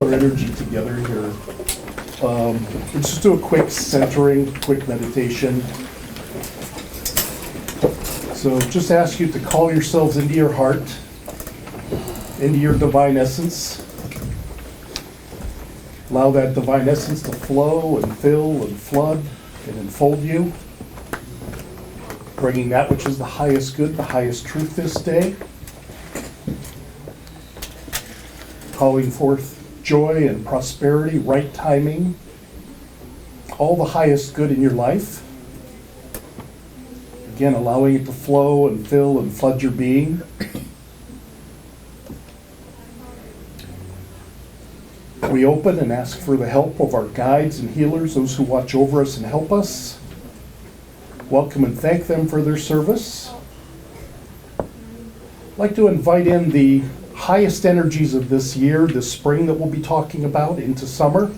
Our energy together here. Let's just do a quick centering, quick meditation. So just ask you to call yourselves into your heart, into your divine essence. Allow that divine essence to flow and fill and flood and enfold you, bringing that which is the highest good, the highest truth this day. Calling forth joy and prosperity, right timing, all the highest good in your life. Again, allowing it to flow and fill and flood your being. We open and ask for the help of our guides and healers, those who watch over us and help us. Welcome and thank them for their service. I'd like to invite in the highest energies of this year, this spring that we'll be talking about, into summer.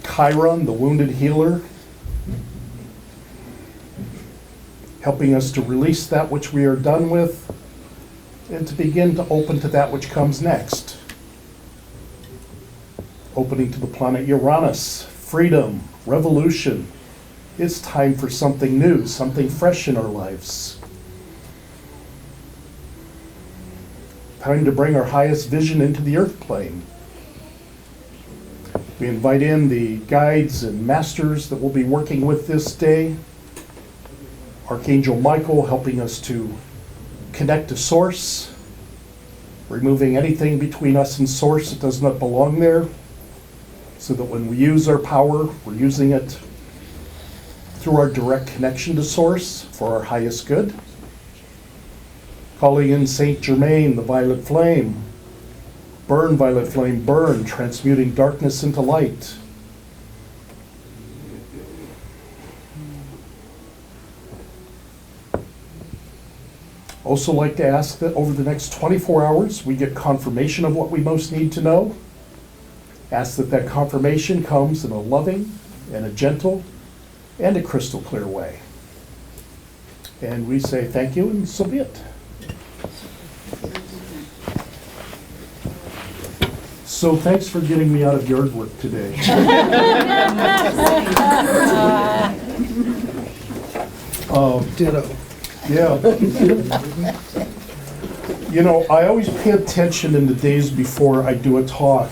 Chiron, the wounded healer, helping us to release that which we are done with and to begin to open to that which comes next. Opening to the planet Uranus, freedom, revolution. It's time for something new, something fresh in our lives. Time to bring our highest vision into the earth plane. We invite in the guides and masters that we'll be working with this day. Archangel Michael helping us to connect to Source, removing anything between us and Source that does not belong there, so that when we use our power, we're using it through our direct connection to Source for our highest good. Calling in Saint Germain, the violet flame. Burn, violet flame, burn, transmuting darkness into light. Also like to ask that over the next 24 hours, we get confirmation of what we most need to know. Ask that that confirmation comes in a loving and a gentle and a crystal clear way. And we say thank you, and so be it. So thanks for getting me out of yard work today. Ditto. Yeah. You know, I always pay attention in the days before I do a talk,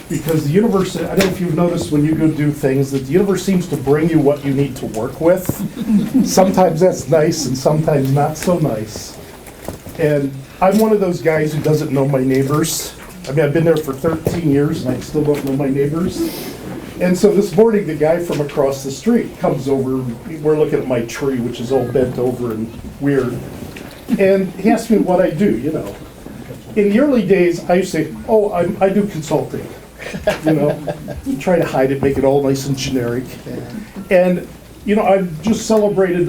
because the universe, I don't know if you've noticed when you go do things, that the universe seems to bring you what you need to work with. Sometimes that's nice and sometimes not so nice. And I'm one of those guys who doesn't know my neighbors. I mean, I've been there for 13 years and I still don't know my neighbors. And so this morning, the guy from across the street comes over. We're looking at my tree, which is all bent over and weird. And he asked me what I do, you know. In the early days, I used to say, oh, I do consulting. You know, try to hide it, make it all nice and generic. And, you know, I've just celebrated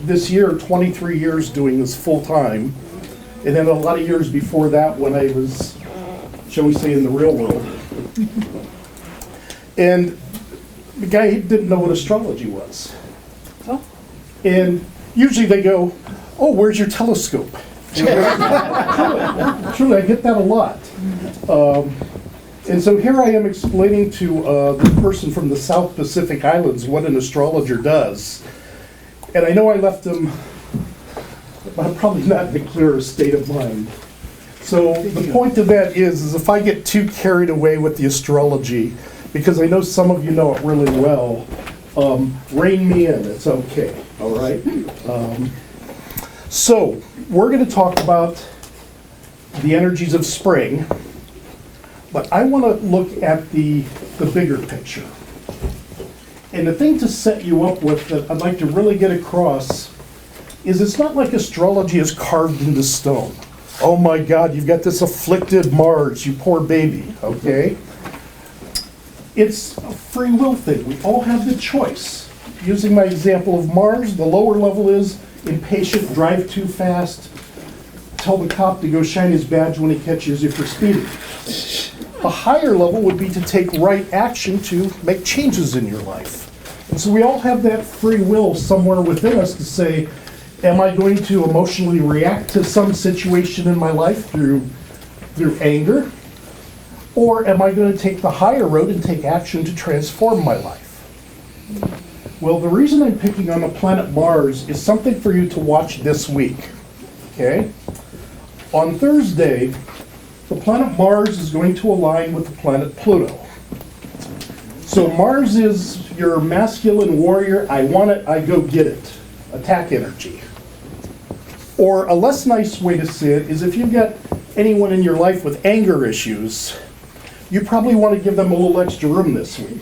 this year 23 years doing this full time. And then a lot of years before that when I was, shall we say, in the real world. And the guy didn't know what astrology was. Oh. And usually they go, oh, where's your telescope? Truly, I get that a lot. And so here I am explaining to the person from the South Pacific Islands what an astrologer does. And I know I left him probably not in the clearest state of mind. So the point of that is if I get too carried away with the astrology, because I know some of you know it really well, rein me in, it's okay, all right? So we're going to talk about the energies of spring, but I want to look at the bigger picture. And the thing to set you up with that I'd like to really get across is it's not like astrology is carved into stone. Oh my God, you've got this afflicted Mars, you poor baby, okay? It's a free will thing. We all have the choice. Using my example of Mars, the lower level is impatient, drive too fast, tell the cop to go shine his badge when he catches you for speeding. A higher level would be to take right action to make changes in your life. And so we all have that free will somewhere within us to say, Am I going to emotionally react to some situation in my life through anger? Or am I going to take the higher road and take action to transform my life? Well, the reason I'm picking on the planet Mars is something for you to watch this week, okay? On Thursday, the planet Mars is going to align with the planet Pluto. So Mars is your masculine warrior, I want it, I go get it, attack energy. Or a less nice way to say it is if you've got anyone in your life with anger issues, you probably want to give them a little extra room this week.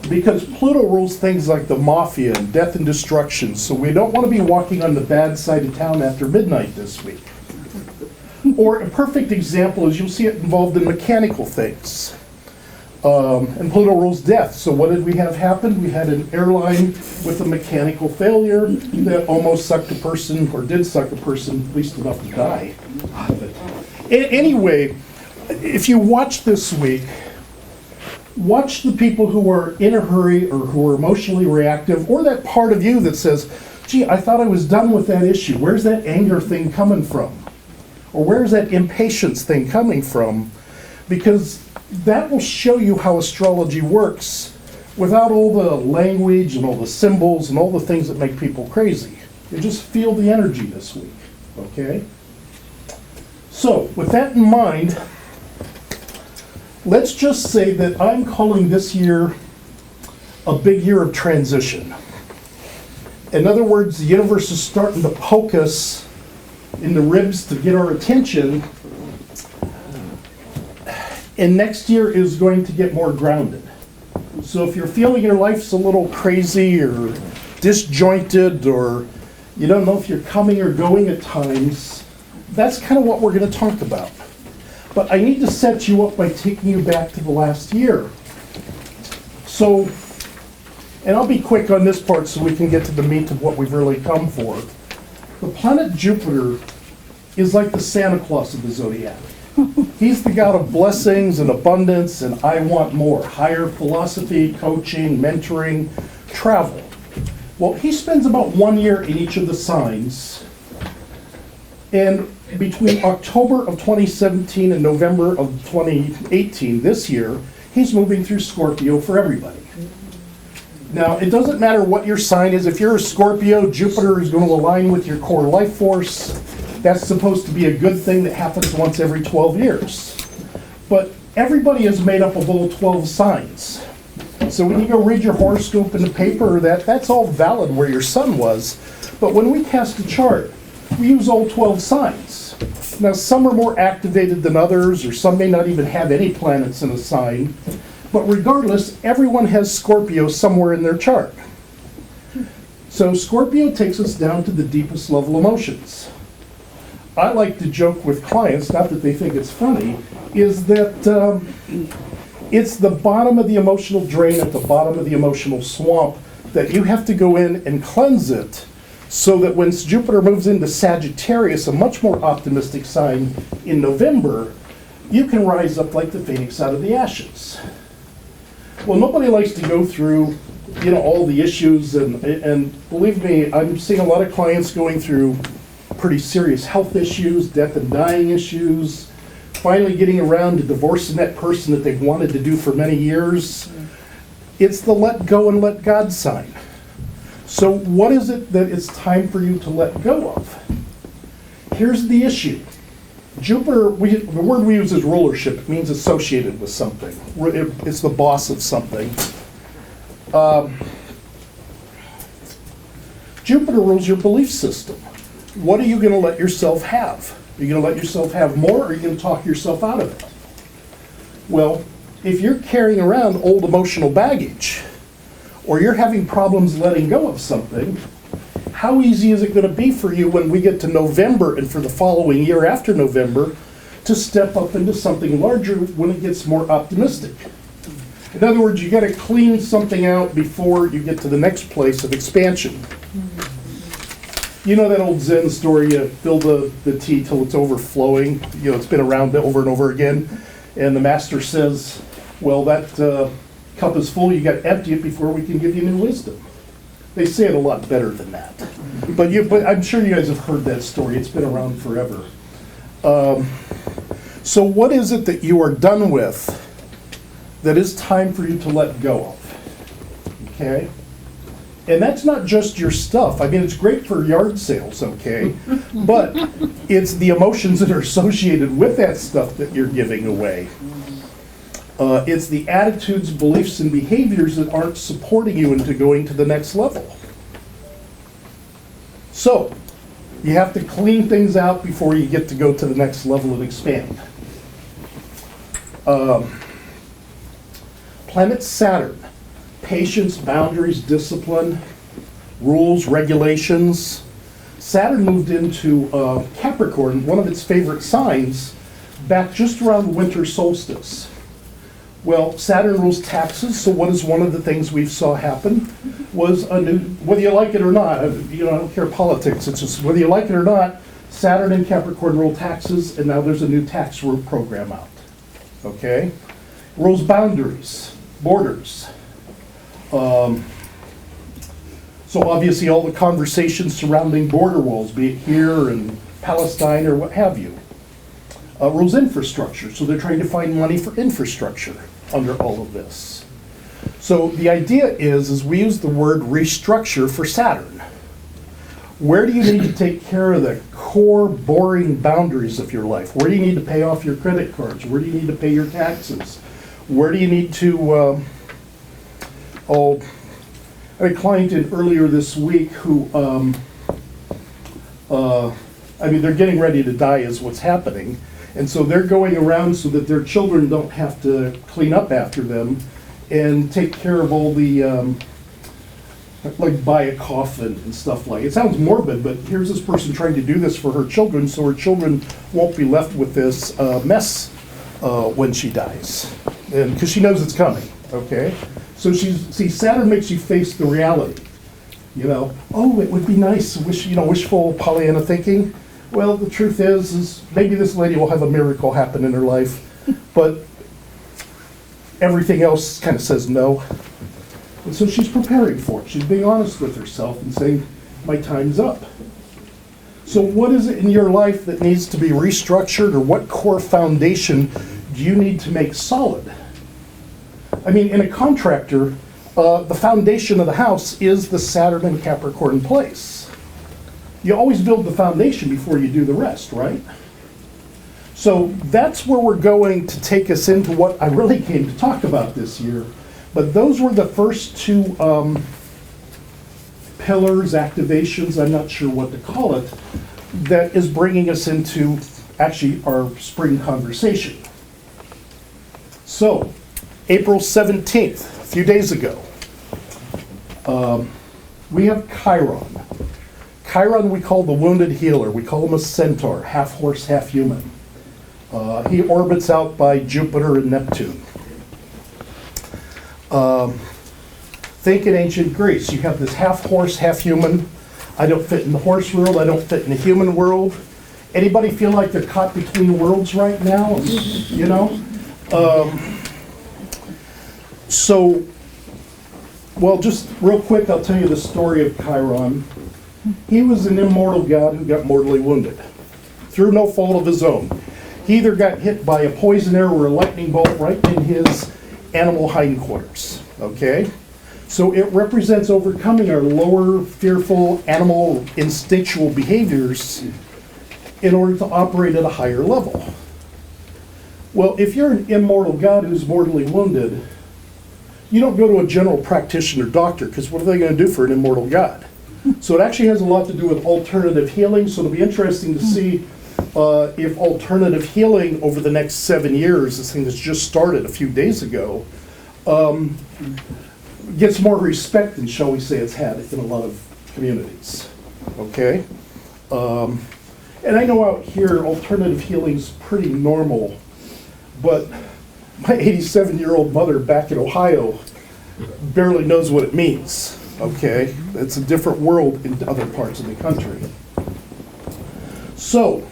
Because Pluto rules things like the mafia and death and destruction, so we don't want to be walking on the bad side of town after midnight this week. Or a perfect example is you'll see it involved in mechanical things. And Pluto rules death, so what did we have happen? We had an airline with a mechanical failure that almost sucked a person, or did suck a person, at least enough to die. Anyway, if you watch this week, watch the people who are in a hurry or who are emotionally reactive, or that part of you that says, gee, I thought I was done with that issue. Where's that anger thing coming from? Or where's that impatience thing coming from? Because that will show you how astrology works without all the language and all the symbols and all the things that make people crazy. You just feel the energy this week, okay? So, with that in mind, let's just say that I'm calling this year a big year of transition. In other words, the universe is starting to poke us in the ribs to get our attention, and next year is going to get more grounded. So if you're feeling your life's a little crazy or disjointed, or you don't know if you're coming or going at times, that's kind of what we're going to talk about. But I need to set you up by taking you back to the last year. So, and I'll be quick on this part so we can get to the meat of what we've really come for. The planet Jupiter is like the Santa Claus of the Zodiac. He's the god of blessings and abundance and I want more. Higher philosophy, coaching, mentoring, travel. Well, he spends about 1 year in each of the signs. And between October of 2017 and November of 2018, this year, he's moving through Scorpio for everybody. Now, it doesn't matter what your sign is. If you're a Scorpio, Jupiter is going to align with your core life force. That's supposed to be a good thing that happens once every 12 years. But everybody is made up of all 12 signs. So when you go read your horoscope in the paper, that's all valid where your sun was. But when we cast a chart, we use all 12 signs. Now, some are more activated than others, or some may not even have any planets in a sign. But regardless, everyone has Scorpio somewhere in their chart. So Scorpio takes us down to the deepest level emotions. I like to joke with clients, not that they think it's funny, is that it's the bottom of the emotional drain at the bottom of the emotional swamp that you have to go in and cleanse it so that when Jupiter moves into Sagittarius, a much more optimistic sign in November, you can rise up like the phoenix out of the ashes. Well, nobody likes to go through, all the issues, and believe me, I'm seeing a lot of clients going through pretty serious health issues, death and dying issues, finally getting around to divorcing that person that they've wanted to do for many years. It's the let go and let God sign. So what is it that it's time for you to let go of? Here's the issue. Jupiter, the word we use is rulership. It means associated with something. It's the boss of something. Jupiter rules your belief system. What are you going to let yourself have? Are you going to let yourself have more, or are you going to talk yourself out of it? Well, if you're carrying around old emotional baggage, or you're having problems letting go of something, how easy is it going to be for you when we get to November and for the following year after November to step up into something larger when it gets more optimistic? In other words, you got to clean something out before you get to the next place of expansion. You know that old Zen story, you fill the tea till it's overflowing. It's been around over and over again. And the master says, well, that cup is full, you got to empty it before we can give you new wisdom. They say it a lot better than that. But I'm sure you guys have heard that story. It's been around forever. So what is it that you are done with that is time for you to let go of? Okay? And that's not just your stuff. I mean, it's great for yard sales, okay? But it's the emotions that are associated with that stuff that you're giving away. It's the attitudes, beliefs, and behaviors that aren't supporting you into going to the next level. So, you have to clean things out before you get to go to the next level and expand. Planet Saturn. Patience, boundaries, discipline, rules, regulations. Saturn moved into Capricorn, one of its favorite signs, back just around the winter solstice. Well, Saturn rules taxes, so what is one of the things we saw happen was a new, whether you like it or not, I don't care politics, it's just whether you like it or not, Saturn and Capricorn rule taxes, and now there's a new tax program out, okay? Rules boundaries, borders. So obviously all the conversations surrounding border walls, be it here in Palestine or what have you. Rules infrastructure, so they're trying to find money for infrastructure under all of this. So the idea is we use the word restructure for Saturn. Where do you need to take care of the core boring boundaries of your life? Where do you need to pay off your credit cards? Where do you need to pay your taxes? Where do you need to I had a client in earlier this week who, they're getting ready to die is what's happening. And so they're going around so that their children don't have to clean up after them and take care of all the, like buy a coffin and stuff like. It sounds morbid, but here's this person trying to do this for her children so her children won't be left with this mess when she dies. And because she knows it's coming, okay? So Saturn makes you face the reality. Oh, it would be nice, wishful Pollyanna thinking. Well, the truth is maybe this lady will have a miracle happen in her life, but everything else kind of says no. And so she's preparing for it. She's being honest with herself and saying, my time's up. So what is it in your life that needs to be restructured, or what core foundation do you need to make solid? I mean, in a contractor, the foundation of the house is the Saturn and Capricorn place. You always build the foundation before you do the rest, right? So that's where we're going to take us into what I really came to talk about this year. But those were the first two pillars, activations, I'm not sure what to call it, that is bringing us into actually our spring conversation. So, April 17th, a few days ago, we have Chiron. Chiron we call the wounded healer. We call him a centaur, half horse, half human. He orbits out by Jupiter and Neptune. Think in ancient Greece. You have this half horse, half human. I don't fit in the horse world. I don't fit in the human world. Anybody feel like they're caught between worlds right now? Just real quick, I'll tell you the story of Chiron. He was an immortal god who got mortally wounded through no fault of his own. He either got hit by a poison arrow or a lightning bolt right in his animal hindquarters, okay? So it represents overcoming our lower, fearful, animal, instinctual behaviors in order to operate at a higher level. Well, if you're an immortal god who's mortally wounded, you don't go to a general practitioner doctor, because what are they going to do for an immortal god? So it actually has a lot to do with alternative healing, so it'll be interesting to see if alternative healing over the next 7 years, this thing that's just started a few days ago, gets more respect than, shall we say, it's had in a lot of communities, okay? And I know out here alternative healing's pretty normal, but my 87-year-old mother back in Ohio barely knows what it means, okay? It's a different world in other parts of the country. So,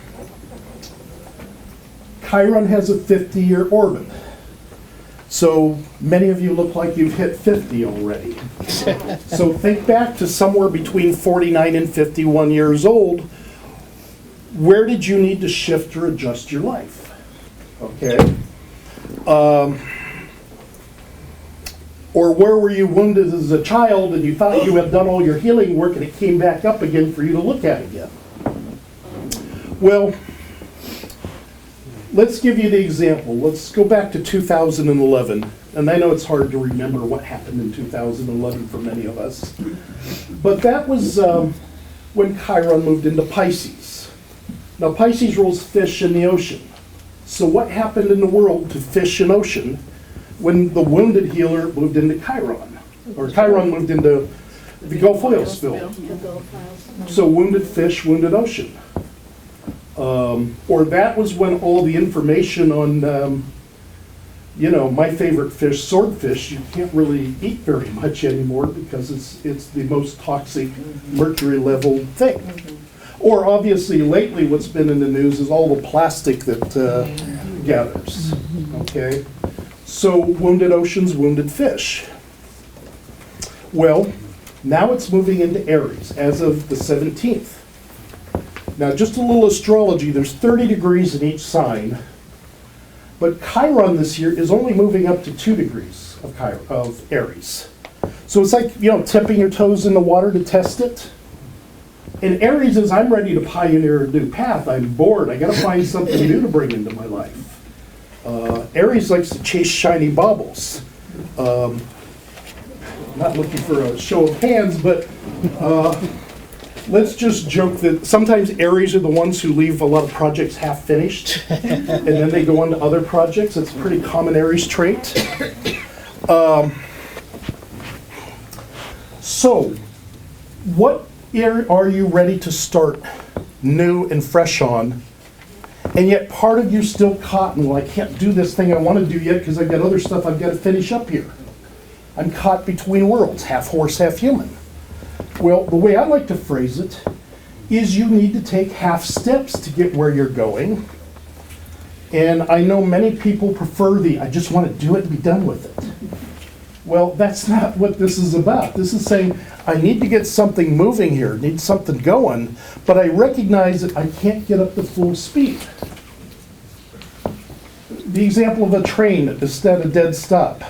Chiron has a 50-year orbit. So many of you look like you've hit 50 already. So think back to somewhere between 49 and 51 years old. Where did you need to shift or adjust your life? Okay. Or where were you wounded as a child and you thought you had done all your healing work and it came back up again for you to look at again? Well, let's give you the example. Let's go back to 2011. And I know it's hard to remember what happened in 2011 for many of us. But that was when Chiron moved into Pisces. Now Pisces rules fish in the ocean. So what happened in the world to fish and ocean when the wounded healer moved into Chiron? Or Chiron moved into the Gulf oil spill. So wounded fish, wounded ocean. Or that was when all the information on, my favorite fish, swordfish, you can't really eat very much anymore because it's the most toxic mercury level thing. Or obviously lately what's been in the news is all the plastic that gathers, okay? So wounded oceans, wounded fish. Well, now it's moving into Aries as of the 17th. Now, just a little astrology, there's 30 degrees in each sign, but Chiron this year is only moving up to 2 degrees of Aries. So it's like, tipping your toes in the water to test it. And Aries is, I'm ready to pioneer a new path. I'm bored. I got to find something new to bring into my life. Aries likes to chase shiny baubles. Not looking for a show of hands, but let's just joke that sometimes Aries are the ones who leave a lot of projects half finished, and then they go on to other projects. It's a pretty common Aries trait. So, what are you ready to start new and fresh on? And yet part of you still caught in, well, I can't do this thing I want to do yet because I've got other stuff I've got to finish up here. I'm caught between worlds, half horse, half human. Well, the way I like to phrase it is you need to take half steps to get where you're going. And I know many people prefer I just want to do it and be done with it. Well, that's not what this is about. This is saying, I need to get something moving here, need something going, but I recognize that I can't get up to full speed. The example of a train at a dead stop.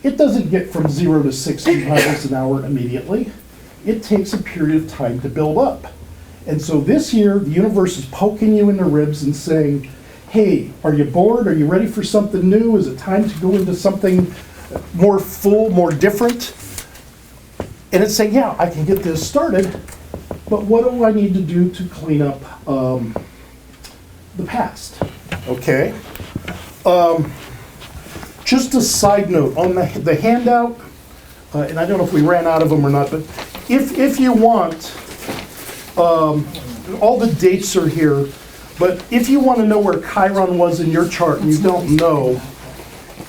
It doesn't get from 0 to 60 miles an hour immediately. It takes a period of time to build up. And so this year, the universe is poking you in the ribs and saying, hey, are you bored? Are you ready for something new? Is it time to go into something more full, more different? And it's saying, yeah, I can get this started, but what do I need to do to clean up the past? Okay. Just a side note, on the handout, and I don't know if we ran out of them or not, but if you want, all the dates are here, but if you want to know where Chiron was in your chart and you don't know,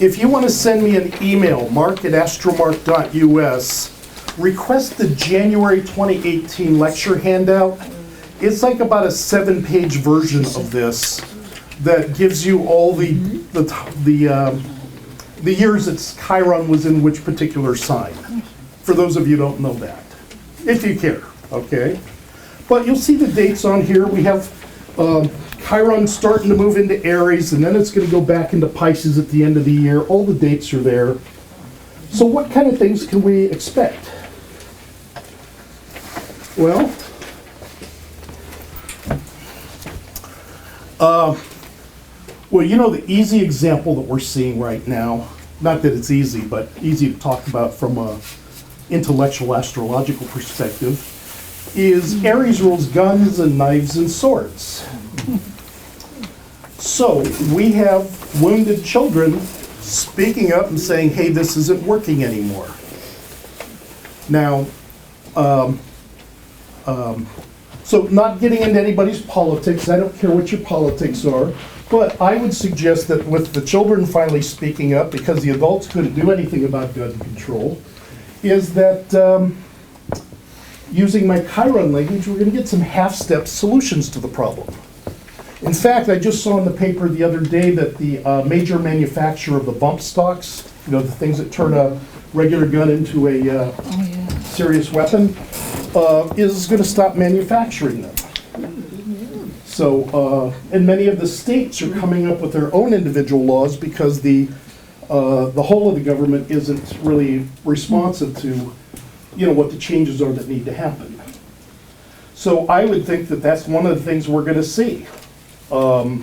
if you want to send me an email, mark@astromark.us, request the January 2018 lecture handout. It's like about a 7-page version of this that gives you all the years that Chiron was in which particular sign. For those of you who don't know that, if you care, okay? But you'll see the dates on here. We have Chiron starting to move into Aries, and then it's going to go back into Pisces at the end of the year. All the dates are there. So what kind of things can we expect? Well, the easy example that we're seeing right now, not that it's easy, but easy to talk about from an intellectual astrological perspective, is Aries rules guns and knives and swords. So we have wounded children speaking up and saying, hey, this isn't working anymore. Now, so not getting into anybody's politics, I don't care what your politics are, but I would suggest that with the children finally speaking up, because the adults couldn't do anything about gun control, is that using my Chiron language, we're going to get some half-step solutions to the problem. In fact, I just saw in the paper the other day that the major manufacturer of the bump stocks, you know, the things that turn a regular gun into a serious weapon, is going to stop manufacturing them. So, and many of the states are coming up with their own individual laws because the whole of the government isn't really responsive to, you know, what the changes are that need to happen. So I would think that that's one of the things we're going to see. Oh,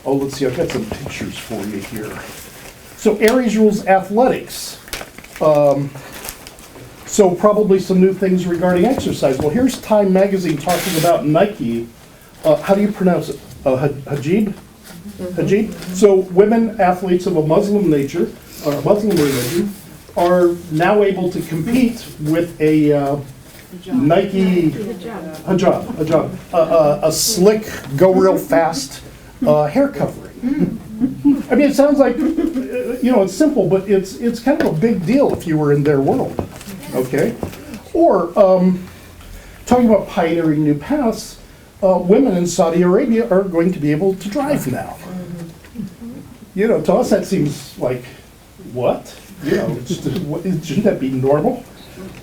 let's see, I've got some pictures for you here. So Aries rules athletics. So probably some new things regarding exercise. Well, here's Time Magazine talking about Nike. How do you pronounce it? Hajib? Hajib? So women athletes of a Muslim nature, or Muslim religion, are now able to compete with a Nike hijab, a slick, go real fast hair covering. I mean, it sounds like, you know, it's simple, but it's kind of a big deal if you were in their world, okay? Or, talking about pioneering new paths, women in Saudi Arabia are going to be able to drive now. You know, to us that seems like, what? You know, shouldn't that be normal?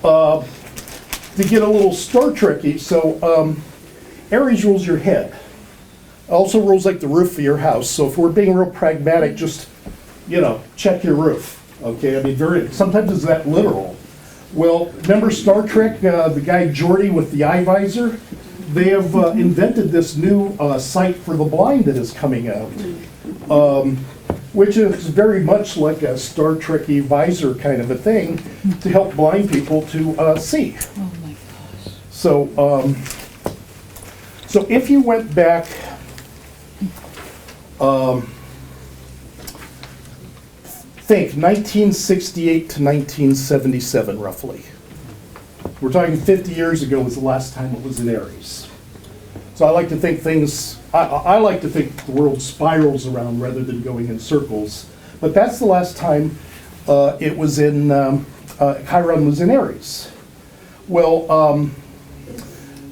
To get a little Star Trek-y, so Aries rules your head. Also rules like the roof of your house. So if we're being real pragmatic, just, you know, check your roof. Okay, I mean, sometimes it's that literal. Well, remember Star Trek, the guy Geordi with the eye visor? They have invented this new sight for the blind that is coming out, which is very much like a Star Trek-y visor kind of a thing to help blind people to see. Oh my gosh. So, so if you went back, think 1968 to 1977 roughly. We're talking 50 years ago was the last time it was in Aries. So I like to think things, I like to think the world spirals around rather than going in circles. But that's the last time it was in, Chiron was in Aries. Well,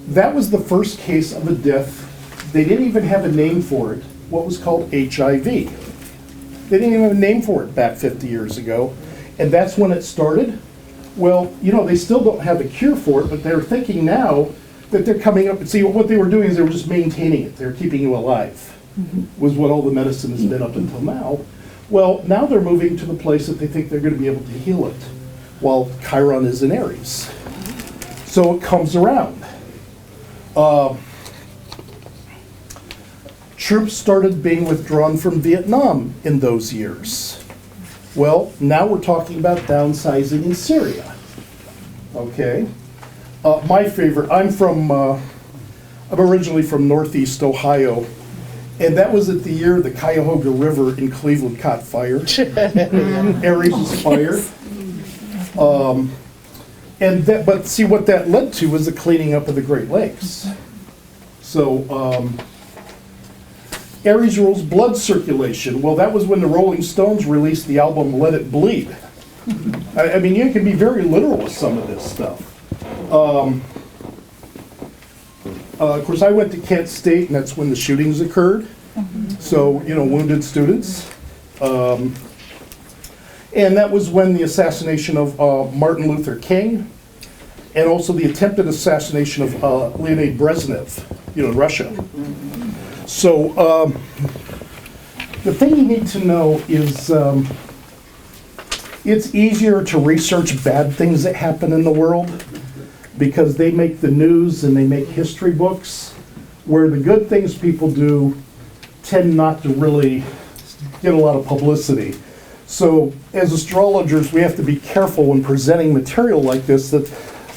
that was the first case of a death. They didn't even have a name for it, what was called HIV. They didn't even have a name for it back 50 years ago. And that's when it started. Well, you know, they still don't have a cure for it, but they're thinking now that they're coming up, and see, what they were doing is they were just maintaining it. They were keeping you alive, was what all the medicine has been up until now. Well, now they're moving to the place that they think they're going to be able to heal it, while Chiron is in Aries. So it comes around. Troops started being withdrawn from Vietnam in those years. Well, now we're talking about downsizing in Syria. Okay. My favorite, I'm originally from Northeast Ohio, and that was at the year the Cuyahoga River in Cleveland caught fire. Aries was fire. But see, what that led to was the cleaning up of the Great Lakes. So, Aries rules blood circulation. Well, that was when the Rolling Stones released the album Let It Bleed. I mean, you can be very literal with some of this stuff. Of course, I went to Kent State, and that's when the shootings occurred. So, you know, wounded students. And that was when the assassination of Martin Luther King, and also the attempted assassination of Leonid Brezhnev, you know, in Russia. So, the thing you need to know is it's easier to research bad things that happen in the world because they make the news and they make history books, where the good things people do tend not to really get a lot of publicity. So as astrologers, we have to be careful when presenting material like this, that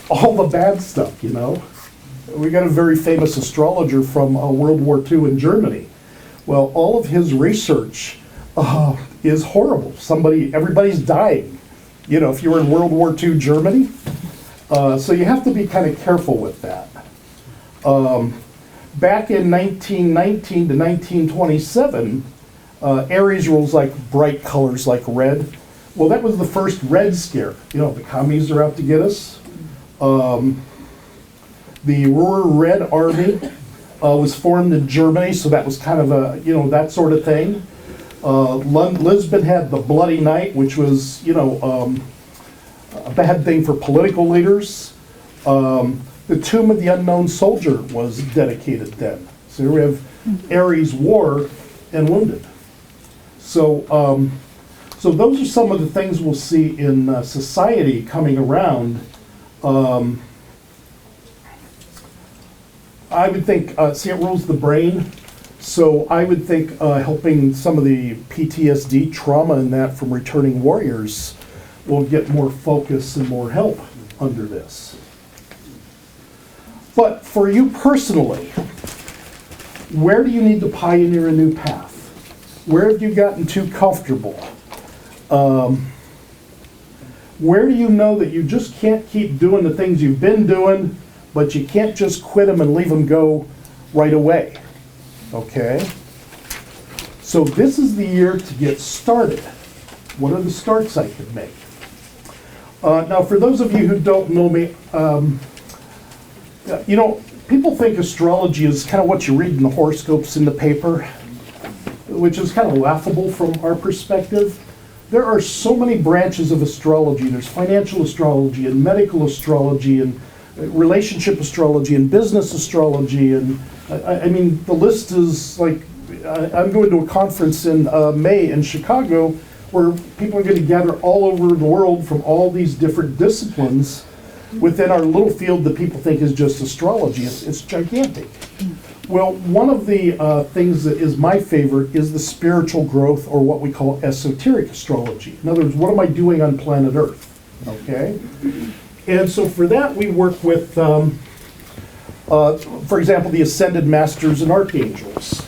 all the bad stuff, you know. We got a very famous astrologer from World War II in Germany. Well, all of his research is horrible. Everybody's dying. You know, if you were in World War II Germany. So you have to be kind of careful with that. Back in 1919 to 1927, Aries rules like bright colors like red. Well, that was the first red scare. You know, the commies are out to get us. The Ruhr Red Army was formed in Germany, so that was kind of a, that sort of thing. Lisbon had the Bloody Night, which was, a bad thing for political leaders. The Tomb of the Unknown Soldier was dedicated then. So here we have Aries, war, and wounded. So, so those are some of the things we'll see in society coming around. I would think, see, it rules the brain. So I would think helping some of the PTSD trauma and that from returning warriors will get more focus and more help under this. But for you personally, where do you need to pioneer a new path? Where have you gotten too comfortable? Where do you know that you just can't keep doing the things you've been doing, but you can't just quit them and leave them go right away? Okay? So this is the year to get started. What are the starts I could make? Now, for those of you who don't know me, people think astrology is kind of what you read in the horoscopes in the paper, which is kind of laughable from our perspective. There are so many branches of astrology. There's financial astrology and medical astrology and relationship astrology and business astrology. And I mean, the list is like, I'm going to a conference in May in Chicago where people are going to gather all over the world from all these different disciplines within our little field that people think is just astrology. It's gigantic. Well, one of the things that is my favorite is the spiritual growth, or what we call esoteric astrology. In other words, what am I doing on planet Earth? Okay? And so for that, we work with, for example, the Ascended Masters and Archangels.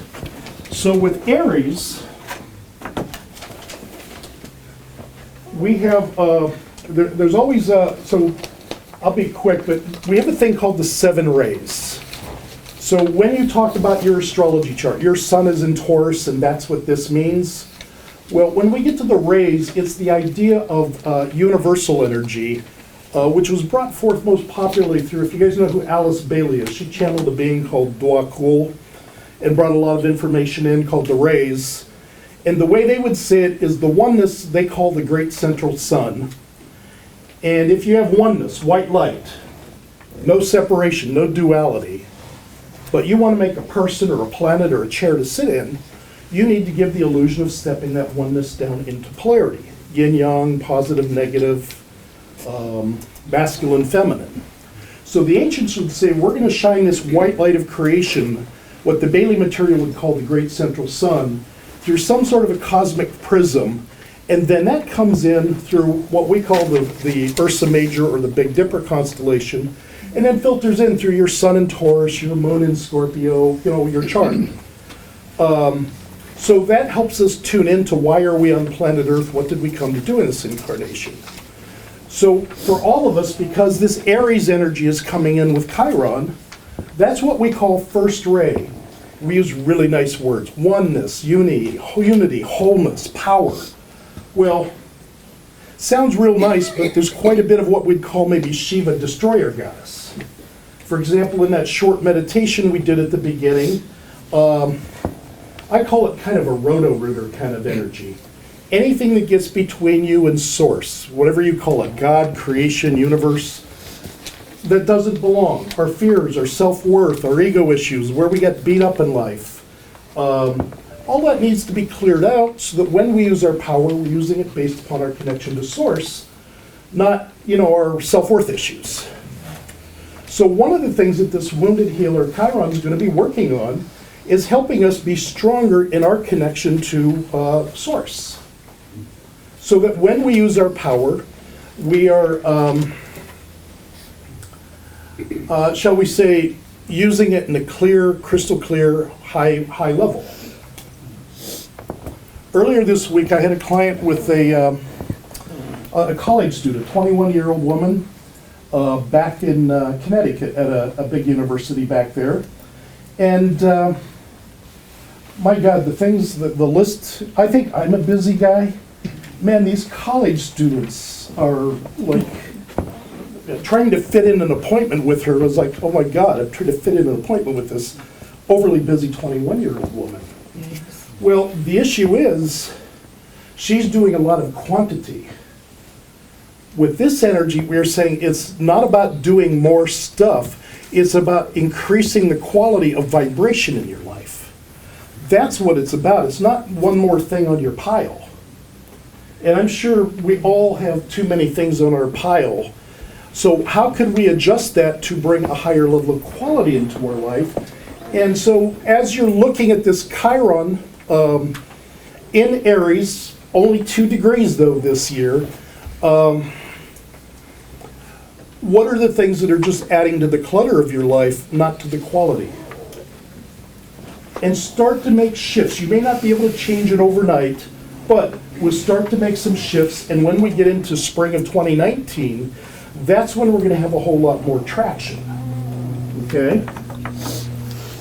So with Aries, we have, there's always, so I'll be quick, but we have a thing called the 7 rays. So when you talk about your astrology chart, your sun is in Taurus, and that's what this means. Well, when we get to the rays, it's the idea of universal energy, which was brought forth most popularly through, if you guys know who Alice Bailey is, she channeled a being called Dodich and brought a lot of information in called the rays. And the way they would say it is the oneness they call the great central sun. And if you have oneness, white light, no separation, no duality, but you want to make a person or a planet or a chair to sit in, you need to give the illusion of stepping that oneness down into polarity. Yin-yang, positive, negative, masculine, feminine. So the ancients would say, we're going to shine this white light of creation, what the Bailey material would call the great central sun, through some sort of a cosmic prism, and then that comes in through what we call the Ursa Major or the Big Dipper constellation, and then filters in through your sun in Taurus, your moon in Scorpio, your chart. So that helps us tune into why are we on planet Earth, what did we come to do in this incarnation. So for all of us, because this Aries energy is coming in with Chiron, that's what we call first ray. We use really nice words: oneness, unity, wholeness, power. Well, sounds real nice, but there's quite a bit of what we'd call maybe Shiva, destroyer goddess. For example, in that short meditation we did at the beginning, I call it kind of a roto-rooter kind of energy. Anything that gets between you and source, whatever you call it, God, creation, universe, that doesn't belong. Our fears, our self-worth, our ego issues, where we get beat up in life. All that needs to be cleared out so that when we use our power, we're using it based upon our connection to source, not, our self-worth issues. So one of the things that this wounded healer Chiron is going to be working on is helping us be stronger in our connection to source. So that when we use our power, we are, shall we say, using it in a clear, crystal clear, high level. Earlier this week, I had a client with a college student, 21-year-old woman, back in Connecticut at a big university back there. And my God, the list, I think I'm a busy guy. Man, these college students are like, trying to fit in an appointment with her was like, oh my God, I'm trying to fit in an appointment with this overly busy 21-year-old woman. Well, the issue is, she's doing a lot of quantity. With this energy, we're saying it's not about doing more stuff, it's about increasing the quality of vibration in your life. That's what it's about. It's not one more thing on your pile. And I'm sure we all have too many things on our pile. So how could we adjust that to bring a higher level of quality into our life? And so as you're looking at this Chiron in Aries, only 2 degrees though this year, what are the things that are just adding to the clutter of your life, not to the quality? And start to make shifts. You may not be able to change it overnight, but we'll start to make some shifts, and when we get into spring of 2019, that's when we're going to have a whole lot more traction. Okay?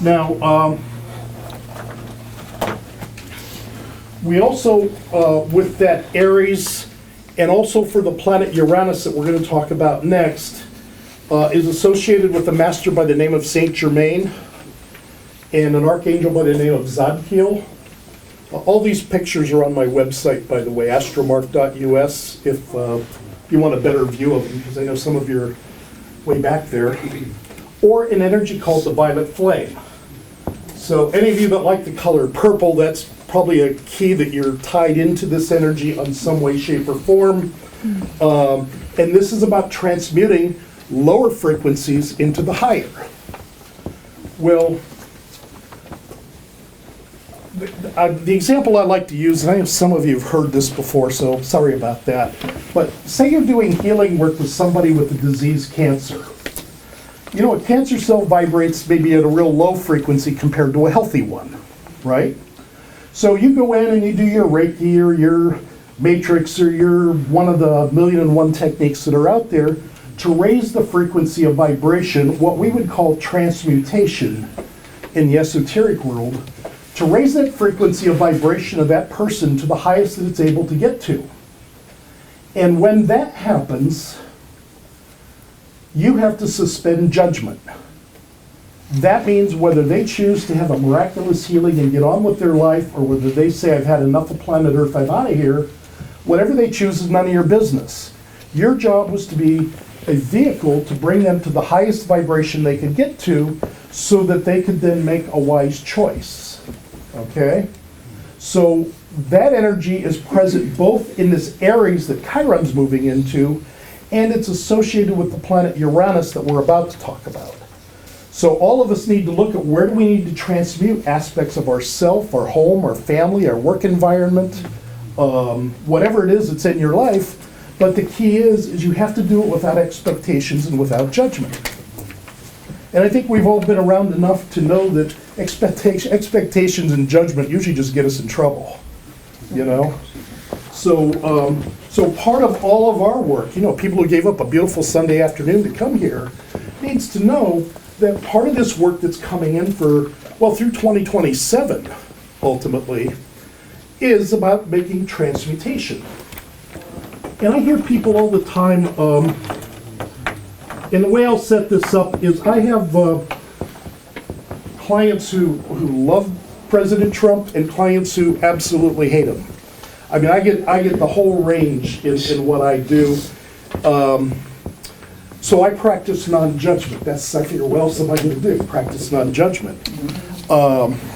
Now, we also, with that Aries, and also for the planet Uranus that we're going to talk about next, is associated with a master by the name of Saint Germain and an archangel by the name of Zadkiel. All these pictures are on my website, by the way, astromark.us, if you want a better view of them, because I know some of you are way back there. Or an energy called the violet flame. So any of you that like the color purple, that's probably a key that you're tied into this energy on some way, shape, or form. And this is about transmuting lower frequencies into the higher. Well, the example I like to use, and I know some of you have heard this before, so sorry about that, but say you're doing healing work with somebody with the disease cancer. You know, a cancer cell vibrates maybe at a real low frequency compared to a healthy one, right? So you go in and you do your Reiki or your Matrix or your one of the 1,000,001 techniques that are out there to raise the frequency of vibration, what we would call transmutation in the esoteric world, to raise that frequency of vibration of that person to the highest that it's able to get to. And when that happens, you have to suspend judgment. That means whether they choose to have a miraculous healing and get on with their life, or whether they say, I've had enough of planet Earth, I'm out of here, whatever they choose is none of your business. Your job was to be a vehicle to bring them to the highest vibration they could get to so that they could then make a wise choice. Okay? So that energy is present both in this Aries that Chiron's moving into, and it's associated with the planet Uranus that we're about to talk about. So all of us need to look at where do we need to transmute aspects of ourself, our home, our family, our work environment, whatever it is that's in your life. But the key is you have to do it without expectations and without judgment. And I think we've all been around enough to know that expectations and judgment usually just get us in trouble, you know? So, so part of all of our work, you know, people who gave up a beautiful Sunday afternoon to come here needs to know that part of this work that's coming in for, well, through 2027, ultimately, is about making transmutation. And I hear people all the time, and the way I'll set this up is I have clients who love President Trump and clients who absolutely hate him. I mean, I get the whole range in what I do. So I practice non-judgment. I figure, what else am I going to do? Practice non-judgment,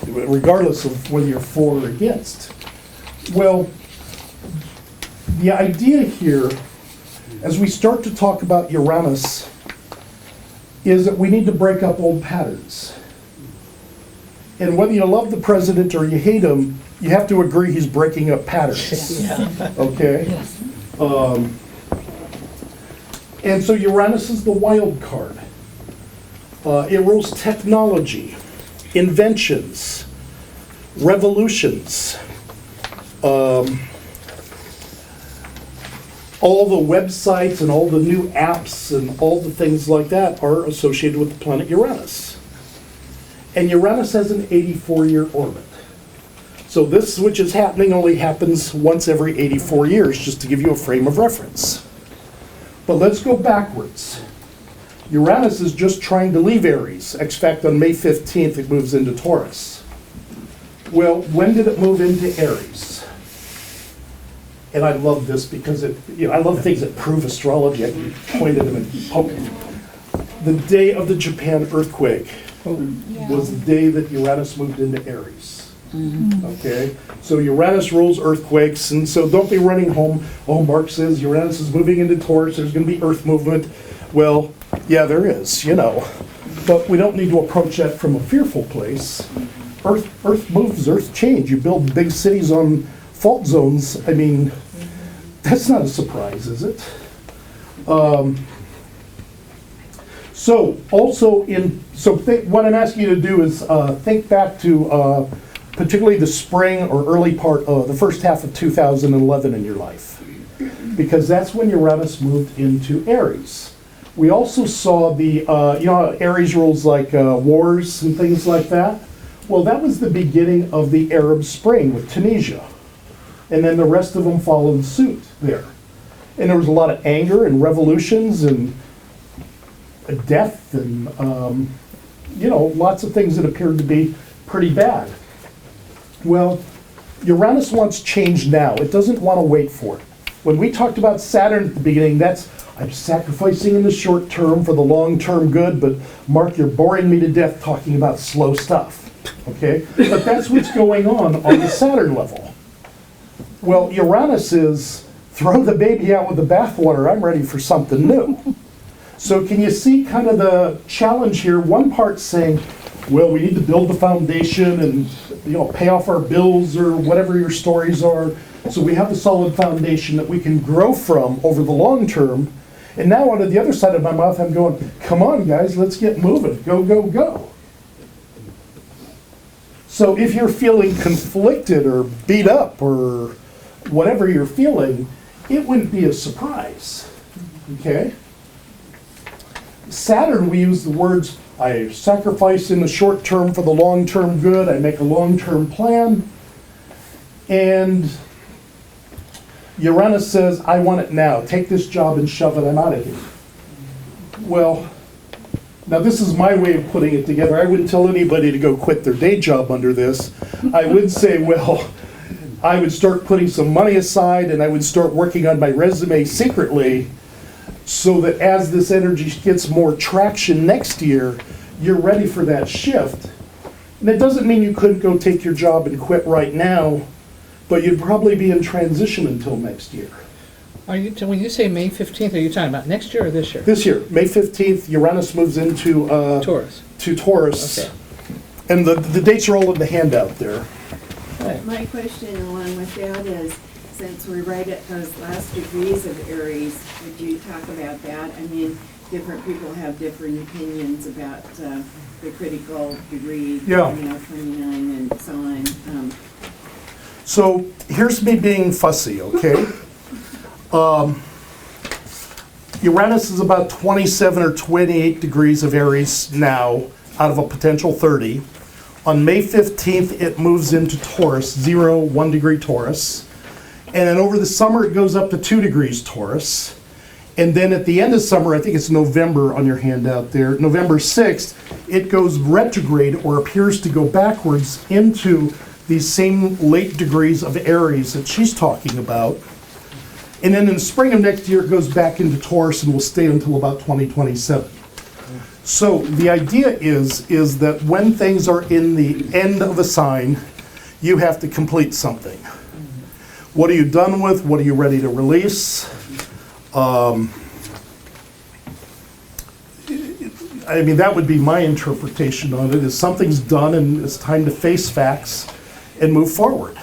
regardless of whether you're for or against. Well, the idea here, as we start to talk about Uranus, is that we need to break up old patterns. And whether you love the president or you hate him, you have to agree he's breaking up patterns. Okay? Yes. And so Uranus is the wild card. It rules technology, inventions, revolutions, all the websites and all the new apps and all the things like that are associated with the planet Uranus. And Uranus has an 84-year orbit. So this, which is happening, only happens once every 84 years, just to give you a frame of reference. But let's go backwards. Uranus is just trying to leave Aries. In fact, on May 15th, it moves into Taurus. Well, when did it move into Aries? And I love this because I love things that prove astrology. I can point at them and poke them. The day of the Japan earthquake was the day that Uranus moved into Aries. Okay? So Uranus rules earthquakes, and so don't be running home, oh, Mark says Uranus is moving into Taurus, there's going to be earth movement. Well, yeah, there is, But we don't need to approach that from a fearful place. Earth moves, earth change. You build big cities on fault zones. I mean, that's not a surprise, is it? What I'm asking you to do is think back to particularly the spring or early part of the first half of 2011 in your life, because that's when Uranus moved into Aries. We also saw the, Aries rules like wars and things like that. Well, that was the beginning of the Arab Spring with Tunisia. And then the rest of them followed suit there. And there was a lot of anger and revolutions and death and, lots of things that appeared to be pretty bad. Well, Uranus wants change now. It doesn't want to wait for it. When we talked about Saturn at the beginning, I'm sacrificing in the short term for the long-term good, but Mark, you're boring me to death talking about slow stuff, okay? But that's what's going on the Saturn level. Well, Uranus is, throw the baby out with the bathwater, I'm ready for something new. So can you see kind of the challenge here? One part saying, well, we need to build the foundation and pay off our bills or whatever your stories are, so we have a solid foundation that we can grow from over the long term. And now on the other side of my mouth, I'm going, come on, guys, let's get moving. Go, go, go. So if you're feeling conflicted or beat up or whatever you're feeling, it wouldn't be a surprise, okay? Saturn, we use the words, I sacrifice in the short term for the long-term good. I make a long-term plan. And Uranus says, I want it now. Take this job and shove it. I'm out of here. Well, now this is my way of putting it together. I wouldn't tell anybody to go quit their day job under this. I would say, well, I would start putting some money aside and I would start working on my resume secretly so that as this energy gets more traction next year, you're ready for that shift. And it doesn't mean you couldn't go take your job and quit right now, but you'd probably be in transition until next year. When you say May 15th, are you talking about next year or this year? This year, May 15th, Uranus moves into Taurus. To Taurus. Okay. And the dates are all in the handout there. Right. My question along with that is, since we're right at those last degrees of Aries, would you talk about that? I mean, different people have different opinions about the critical degree, 29 and so on. So here's me being fussy, okay? Uranus is about 27 or 28 degrees of Aries now, out of a potential 30. On May 15th, it moves into Taurus, 1 degree Taurus. And then over the summer, it goes up to 2 degrees Taurus. And then at the end of summer, I think it's November on your handout there, November 6th, it goes retrograde or appears to go backwards into these same late degrees of Aries that she's talking about. And then in the spring of next year, it goes back into Taurus and will stay until about 2027. So the idea is that when things are in the end of a sign, you have to complete something. What are you done with? What are you ready to release? I mean, that would be my interpretation on it, is something's done and it's time to face facts and move forward.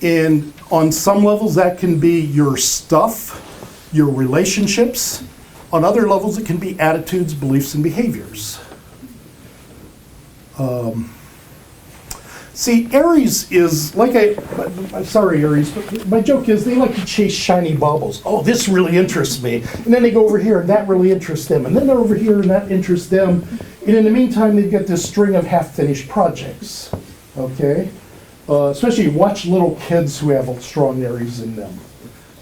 And on some levels, that can be your stuff, your relationships. On other levels, it can be attitudes, beliefs, and behaviors. See, Aries is like I'm sorry, Aries, but my joke is they like to chase shiny baubles. Oh, this really interests me. And then they go over here and that really interests them. And then they're over here and that interests them. And in the meantime, they get this string of half-finished projects, okay? Especially watch little kids who have strong Aries in them.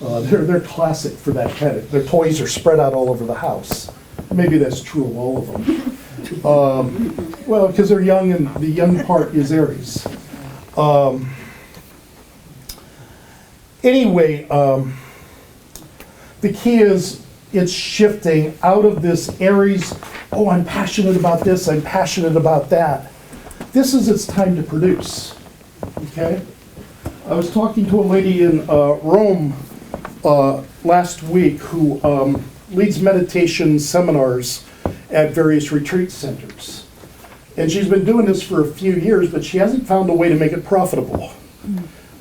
They're classic for that kind of, their toys are spread out all over the house. Maybe that's true of all of them. Well, because they're young and the young part is Aries. Anyway, the key is it's shifting out of this Aries, oh, I'm passionate about this, I'm passionate about that. This is its time to produce, okay? I was talking to a lady in Rome last week who leads meditation seminars at various retreat centers. And she's been doing this for a few years, but she hasn't found a way to make it profitable.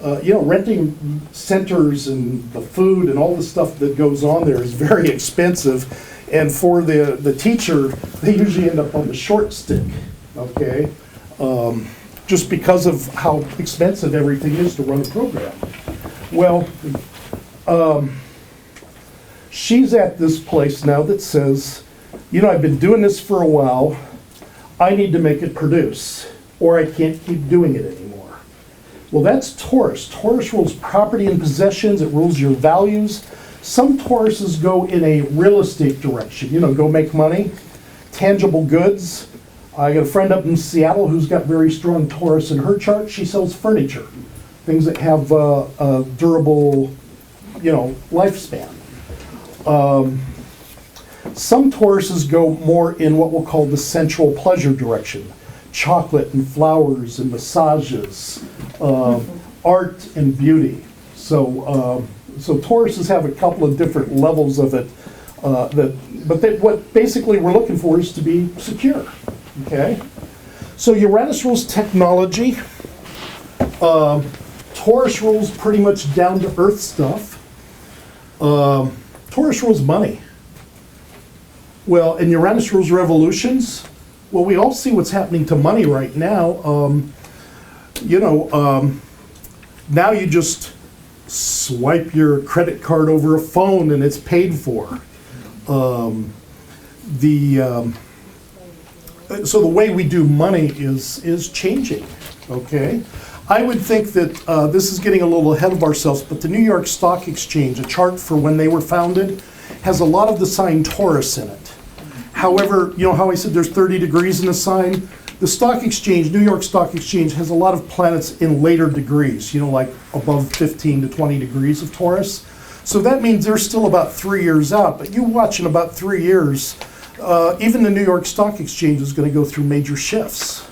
Renting centers and the food and all the stuff that goes on there is very expensive. And for the teacher, they usually end up on the short stick, okay? Just because of how expensive everything is to run a program. Well, she's at this place now that says, I've been doing this for a while, I need to make it produce, or I can't keep doing it anymore. Well, that's Taurus. Taurus rules property and possessions, it rules your values. Some Tauruses go in a real estate direction, go make money, tangible goods. I got a friend up in Seattle who's got very strong Taurus in her chart. She sells furniture, things that have a durable, lifespan. Some Tauruses go more in what we'll call the sensual pleasure direction. Chocolate and flowers and massages, art and beauty. So Tauruses have a couple of different levels of it. What basically we're looking for is to be secure. Okay? So Uranus rules technology. Taurus rules pretty much down to earth stuff. Taurus rules money. Well, and Uranus rules revolutions. Well, we all see what's happening to money right now. Now you just swipe your credit card over a phone and it's paid for. So the way we do money is changing, okay? I would think that this is getting a little ahead of ourselves, but the New York Stock Exchange, a chart for when they were founded, has a lot of the sign Taurus in it. However, you know how I said there's 30 degrees in the sign? The stock exchange, New York Stock Exchange, has a lot of planets in later degrees, like above 15 to 20 degrees of Taurus. So that means they're still about 3 years out, but you watch in about 3 years, even the New York Stock Exchange is going to go through major shifts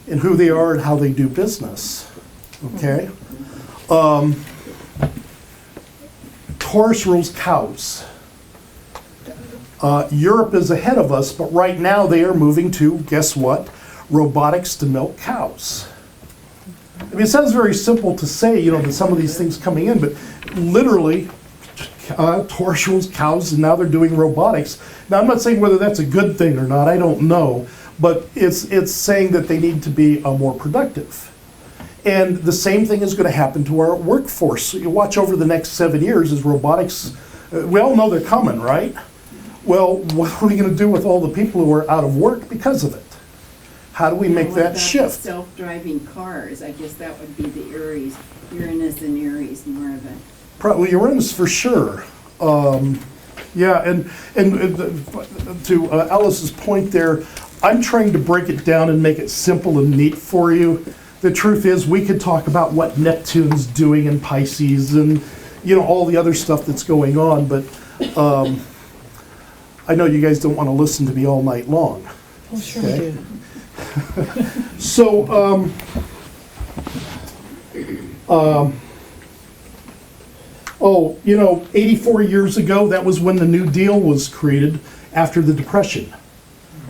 in who they are and how they do business, okay? Taurus rules cows. Europe is ahead of us, but right now they are moving to, guess what? Robotics to milk cows. I mean, it sounds very simple to say, that some of these things coming in, but literally, Taurus rules cows, and now they're doing robotics. Now, I'm not saying whether that's a good thing or not, I don't know, but it's saying that they need to be more productive. And the same thing is going to happen to our workforce. So you watch over the next 7 years as robotics, we all know they're coming, right? Well, what are we going to do with all the people who are out of work because of it? How do we make that shift? Self-driving cars, I guess that would be the Aries, Uranus and Aries, more of it. Probably Uranus for sure. Yeah, and to Alice's point there, I'm trying to break it down and make it simple and neat for you. The truth is, we could talk about what Neptune's doing in Pisces and all the other stuff that's going on, but I know you guys don't want to listen to me all night long. Oh, sure Okay. we do. So, 84 years ago, that was when the New Deal was created after the Depression.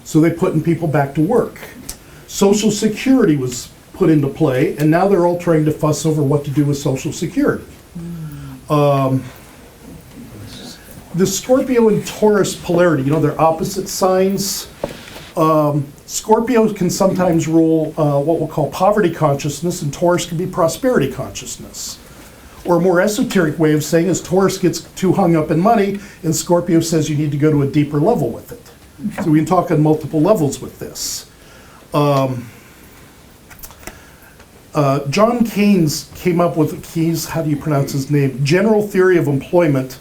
So they putting people back to work. Social Security was put into play, and now they're all trying to fuss over what to do with Social Security. The Scorpio and Taurus polarity, they're opposite signs. Scorpio can sometimes rule what we'll call poverty consciousness, and Taurus can be prosperity consciousness. Or a more esoteric way of saying is Taurus gets too hung up in money, and Scorpio says you need to go to a deeper level with it. So we can talk on multiple levels with this. John Keynes came up with Keynes, how do you pronounce his name? General Theory of Employment,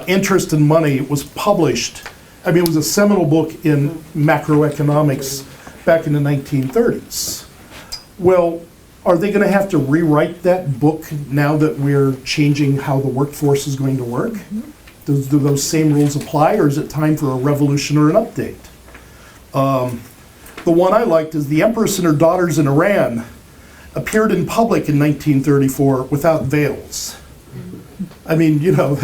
Interest and Money. It was published, I mean, it was a seminal book in macroeconomics back in the 1930s. Well, are they going to have to rewrite that book now that we're changing how the workforce is going to work? Do those same rules apply, or is it time for a revolution or an update? The one I liked is the Empress and her daughters in Iran appeared in public in 1934 without veils. I mean, you know,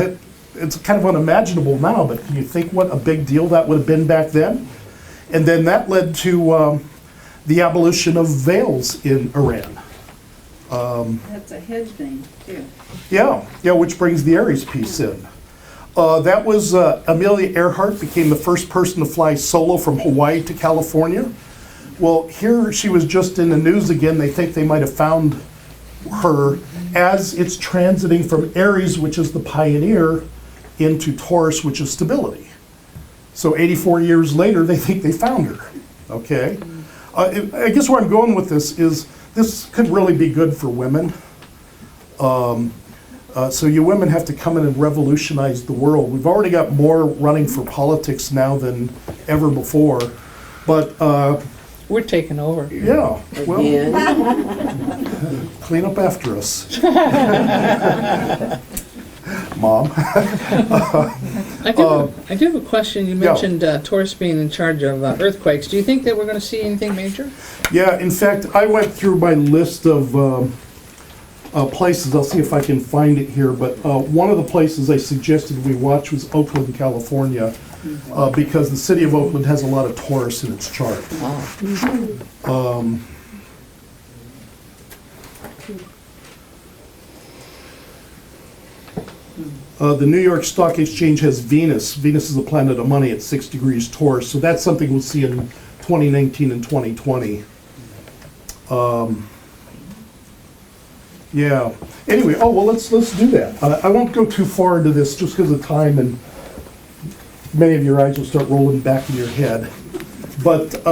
it's kind of unimaginable now, but can you think what a big deal that would have been back then? And then that led to the abolition of veils in Iran. That's a head thing, too. Yeah, which brings the Aries piece in. That was Amelia Earhart became the first person to fly solo from Hawaii to California. Well, here she was just in the news again. They think they might have found her as it's transiting from Aries, which is the pioneer, into Taurus, which is stability. So 84 years later, they think they found her. Okay? I guess where I'm going with this is this could really be good for women. So you women have to come in and revolutionize the world. We've already got more running for politics now than ever before. But We're taking over. yeah, well, Again. clean up after us. Mom. I do have a question. You mentioned Taurus being in charge of earthquakes. Do you think that we're going to see anything major? Yeah, in fact, I went through my list of places. I'll see if I can find it here, but one of the places I suggested we watch was Oakland, California, because the city of Oakland has a lot of Taurus in its chart. The New York Stock Exchange has Venus. Venus is a planet of money at 6 degrees Taurus, so that's something we'll see in 2019 and 2020. Yeah. Anyway, well, let's do that. I won't go too far into this just because of time, and many of your eyes will start rolling back in your head. But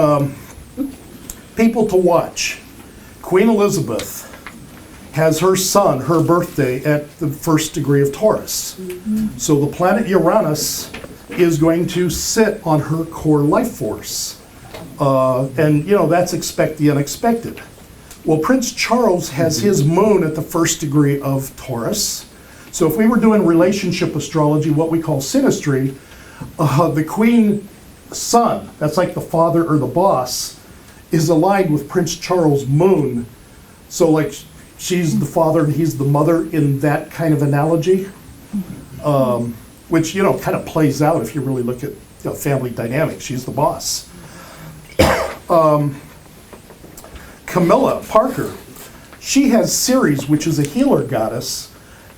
people to watch. Queen Elizabeth has her son, her birthday, at the 1st degree of Taurus. So the planet Uranus is going to sit on her core life force. And, you know, that's expect the unexpected. Well, Prince Charles has his moon at the 1st degree of Taurus. So if we were doing relationship astrology, what we call synastry, the queen son, that's like the father or the boss, is aligned with Prince Charles' moon. So like she's the father and he's the mother in that kind of analogy, which, you know, kind of plays out if you really look at, you know, family dynamics. She's the boss. Camilla Parker, she has Ceres, which is a healer goddess,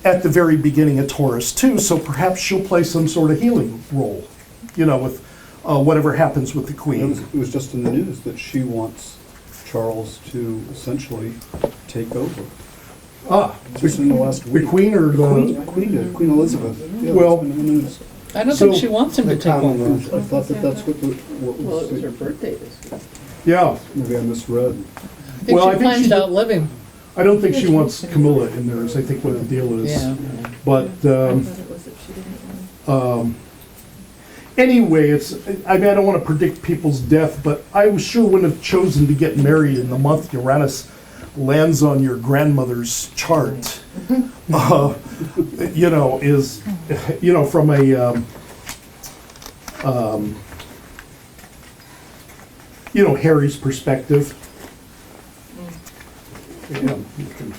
at the very beginning of Taurus too, so perhaps she'll play some sort of healing role, you know, with whatever happens with the queen. It was just in the news that she wants Charles to essentially take over. Just in the last week. The queen or the... Queen Elizabeth. Yeah, Well, it's been in the news. I don't So- think she wants him to take over. I thought that's what Well, was, it was her birthday this week. Yeah, maybe I misread. I think Well, I she think plans she- to outlive him. I don't think she wants Camilla in there, is I think what the deal is. Yeah. But anyway, I mean, I don't want to predict people's death, but I sure wouldn't have chosen to get married in the month Uranus lands on your grandmother's chart. You know, is, you know, from a, you know, Harry's perspective. Yeah, you can.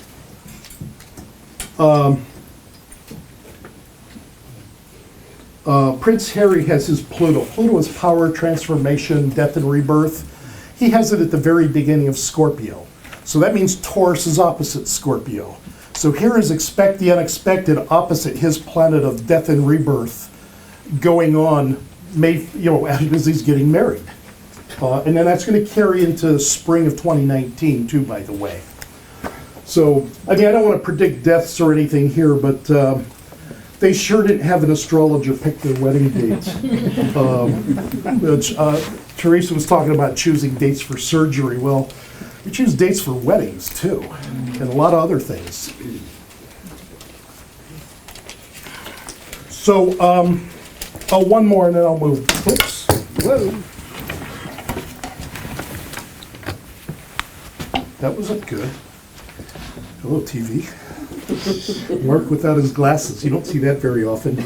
Prince Harry has his Pluto. Pluto is power, transformation, death, and rebirth. He has it at the very beginning of Scorpio. So that means Taurus is opposite Scorpio. So here is expect the unexpected opposite his planet of death and rebirth going on, you know, as he's getting married. And then that's going to carry into spring of 2019 too, by the way. So, I mean, I don't want to predict deaths or anything here, but they sure didn't have an astrologer pick their wedding date. Teresa was talking about choosing dates for surgery. Well, We choose dates for weddings too, and a lot of other things. So, oh, one more and then I'll move. Oops. Whoa. That wasn't good. Hello, TV. Mark without his glasses. You don't see that very often.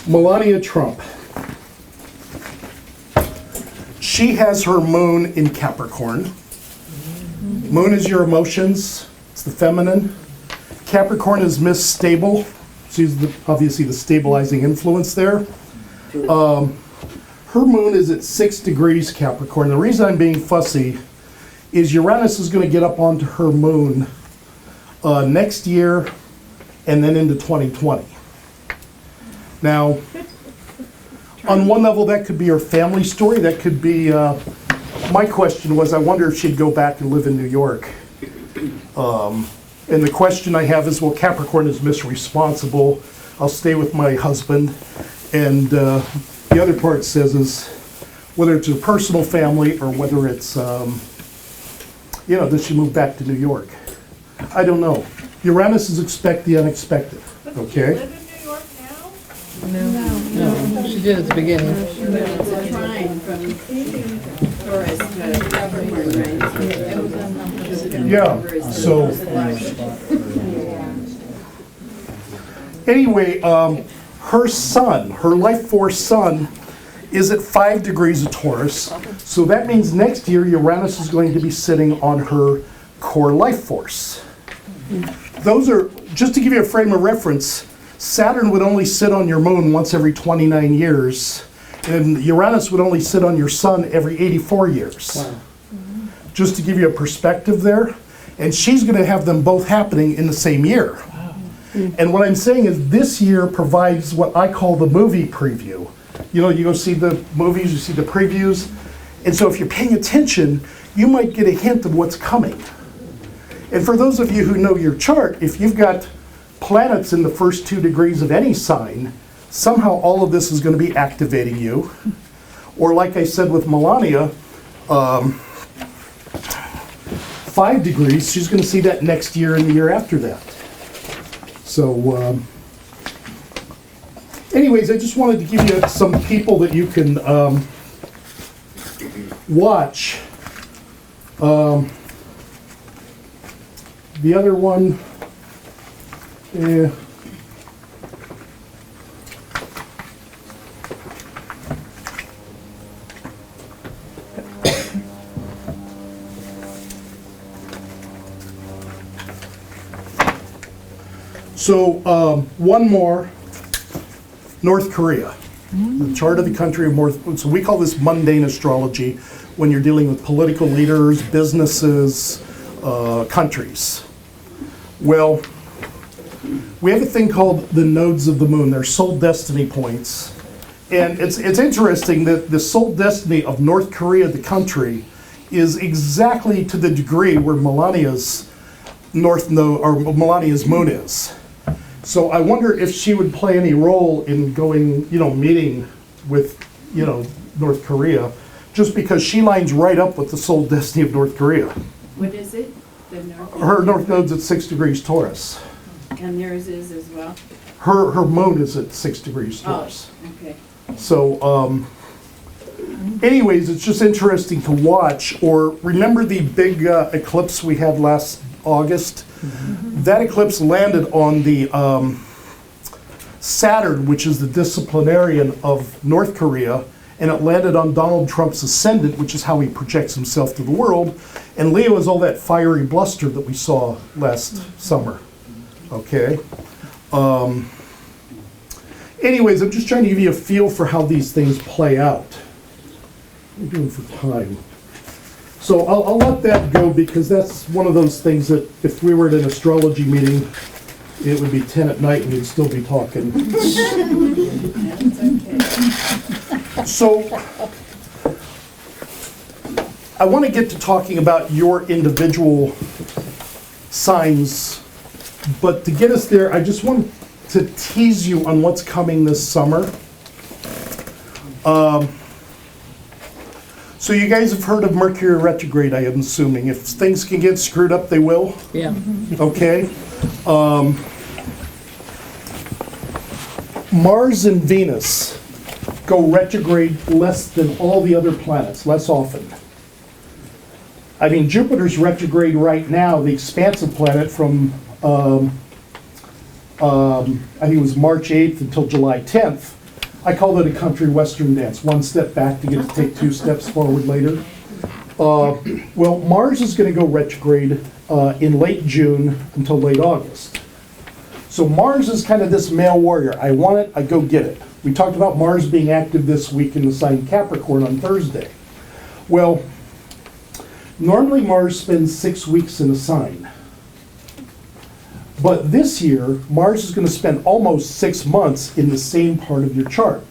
Melania Trump. She has her moon in Capricorn. Moon is your emotions. It's the feminine. Capricorn is Miss Stable. She's obviously the stabilizing influence there. Her moon is at 6 degrees Capricorn. The reason I'm being fussy is Uranus is going to get up onto her moon next year and then into 2020. Now, on one level, that could be her family story. That could be, my question was, I wonder if she'd go back and live in New York. And the question I have is, well, Capricorn is Miss Responsible. I'll stay with my husband. And the other part says is, whether it's a personal family or whether it's, you know, does she move back to New York? I don't know. Uranus is expect the unexpected, okay? Live in New York now? No, she did at the beginning. It's a trine from Taurus to Capricorn, right? Yeah, so anyway, her sun, her life force sun, is at 5 degrees of Taurus. So that means next year Uranus is going to be sitting on her core life force. Those are, just to give you a frame of reference, Saturn would only sit on your moon once every 29 years, and Uranus would only sit on your sun every 84 years. Wow. Just to give you a perspective there. And she's going to have them both happening in the same year. And what I'm saying is this year provides what I call the movie preview. You know, you go see the movies, you see the previews. And so if you're paying attention, you might get a hint of what's coming. And for those of you who know your chart, if you've got planets in the first 2 degrees of any sign, somehow all of this is going to be activating you. Or like I said with Melania, 5 degrees, she's going to see that next year and the year after that. So, anyways, I just wanted to give you some people that you can watch. The other one, so one more, North Korea. The chart of the country of North, so we call this mundane astrology when you're dealing with political leaders, businesses, countries. Well, we have a thing called the nodes of the moon. They're soul destiny points. And it's interesting that the soul destiny of North Korea, the country, is exactly to the degree where Melania's north node, or Melania's moon is. So I wonder if she would play any role in going, you know, meeting with, you know, North Korea, just because she lines right up with the soul destiny of North Korea. What is it? The North? Her north node's at 6 degrees Taurus. And theirs is as well? Her moon is at 6 degrees Taurus. Oh, okay. So, anyways, it's just interesting to watch. Or remember the big eclipse we had last August? That eclipse landed on the Saturn, which is the disciplinarian of North Korea, and it landed on Donald Trump's ascendant, which is how he projects himself to the world. And Leo is all that fiery bluster that we saw last summer. Okay? Anyways, I'm just trying to give you a feel for how these things play out. What are we doing for time? So I'll let that go, because that's one of those things that if we were at an astrology meeting, it would be 10 at night and we'd still be talking. So I want to get to talking about your individual signs, but to get us there, I just want to tease you on what's coming this summer. So you guys have heard of Mercury retrograde, I am assuming. If things can get screwed up, they will. Yeah. Okay. Mars and Venus go retrograde less than all the other planets, less often. I mean, Jupiter's retrograde right now, the expansive planet from, I think it was March 8th until July 10th. I call it a country western dance, one step back to get to take 2 steps forward later. Well, Mars is going to go retrograde in late June until late August. So Mars is kind of this male warrior. I want it, I go get it. We talked about Mars being active this week in the sign Capricorn on Thursday. Well, normally Mars spends 6 weeks in a sign. But this year, Mars is going to spend almost 6 months in the same part of your chart.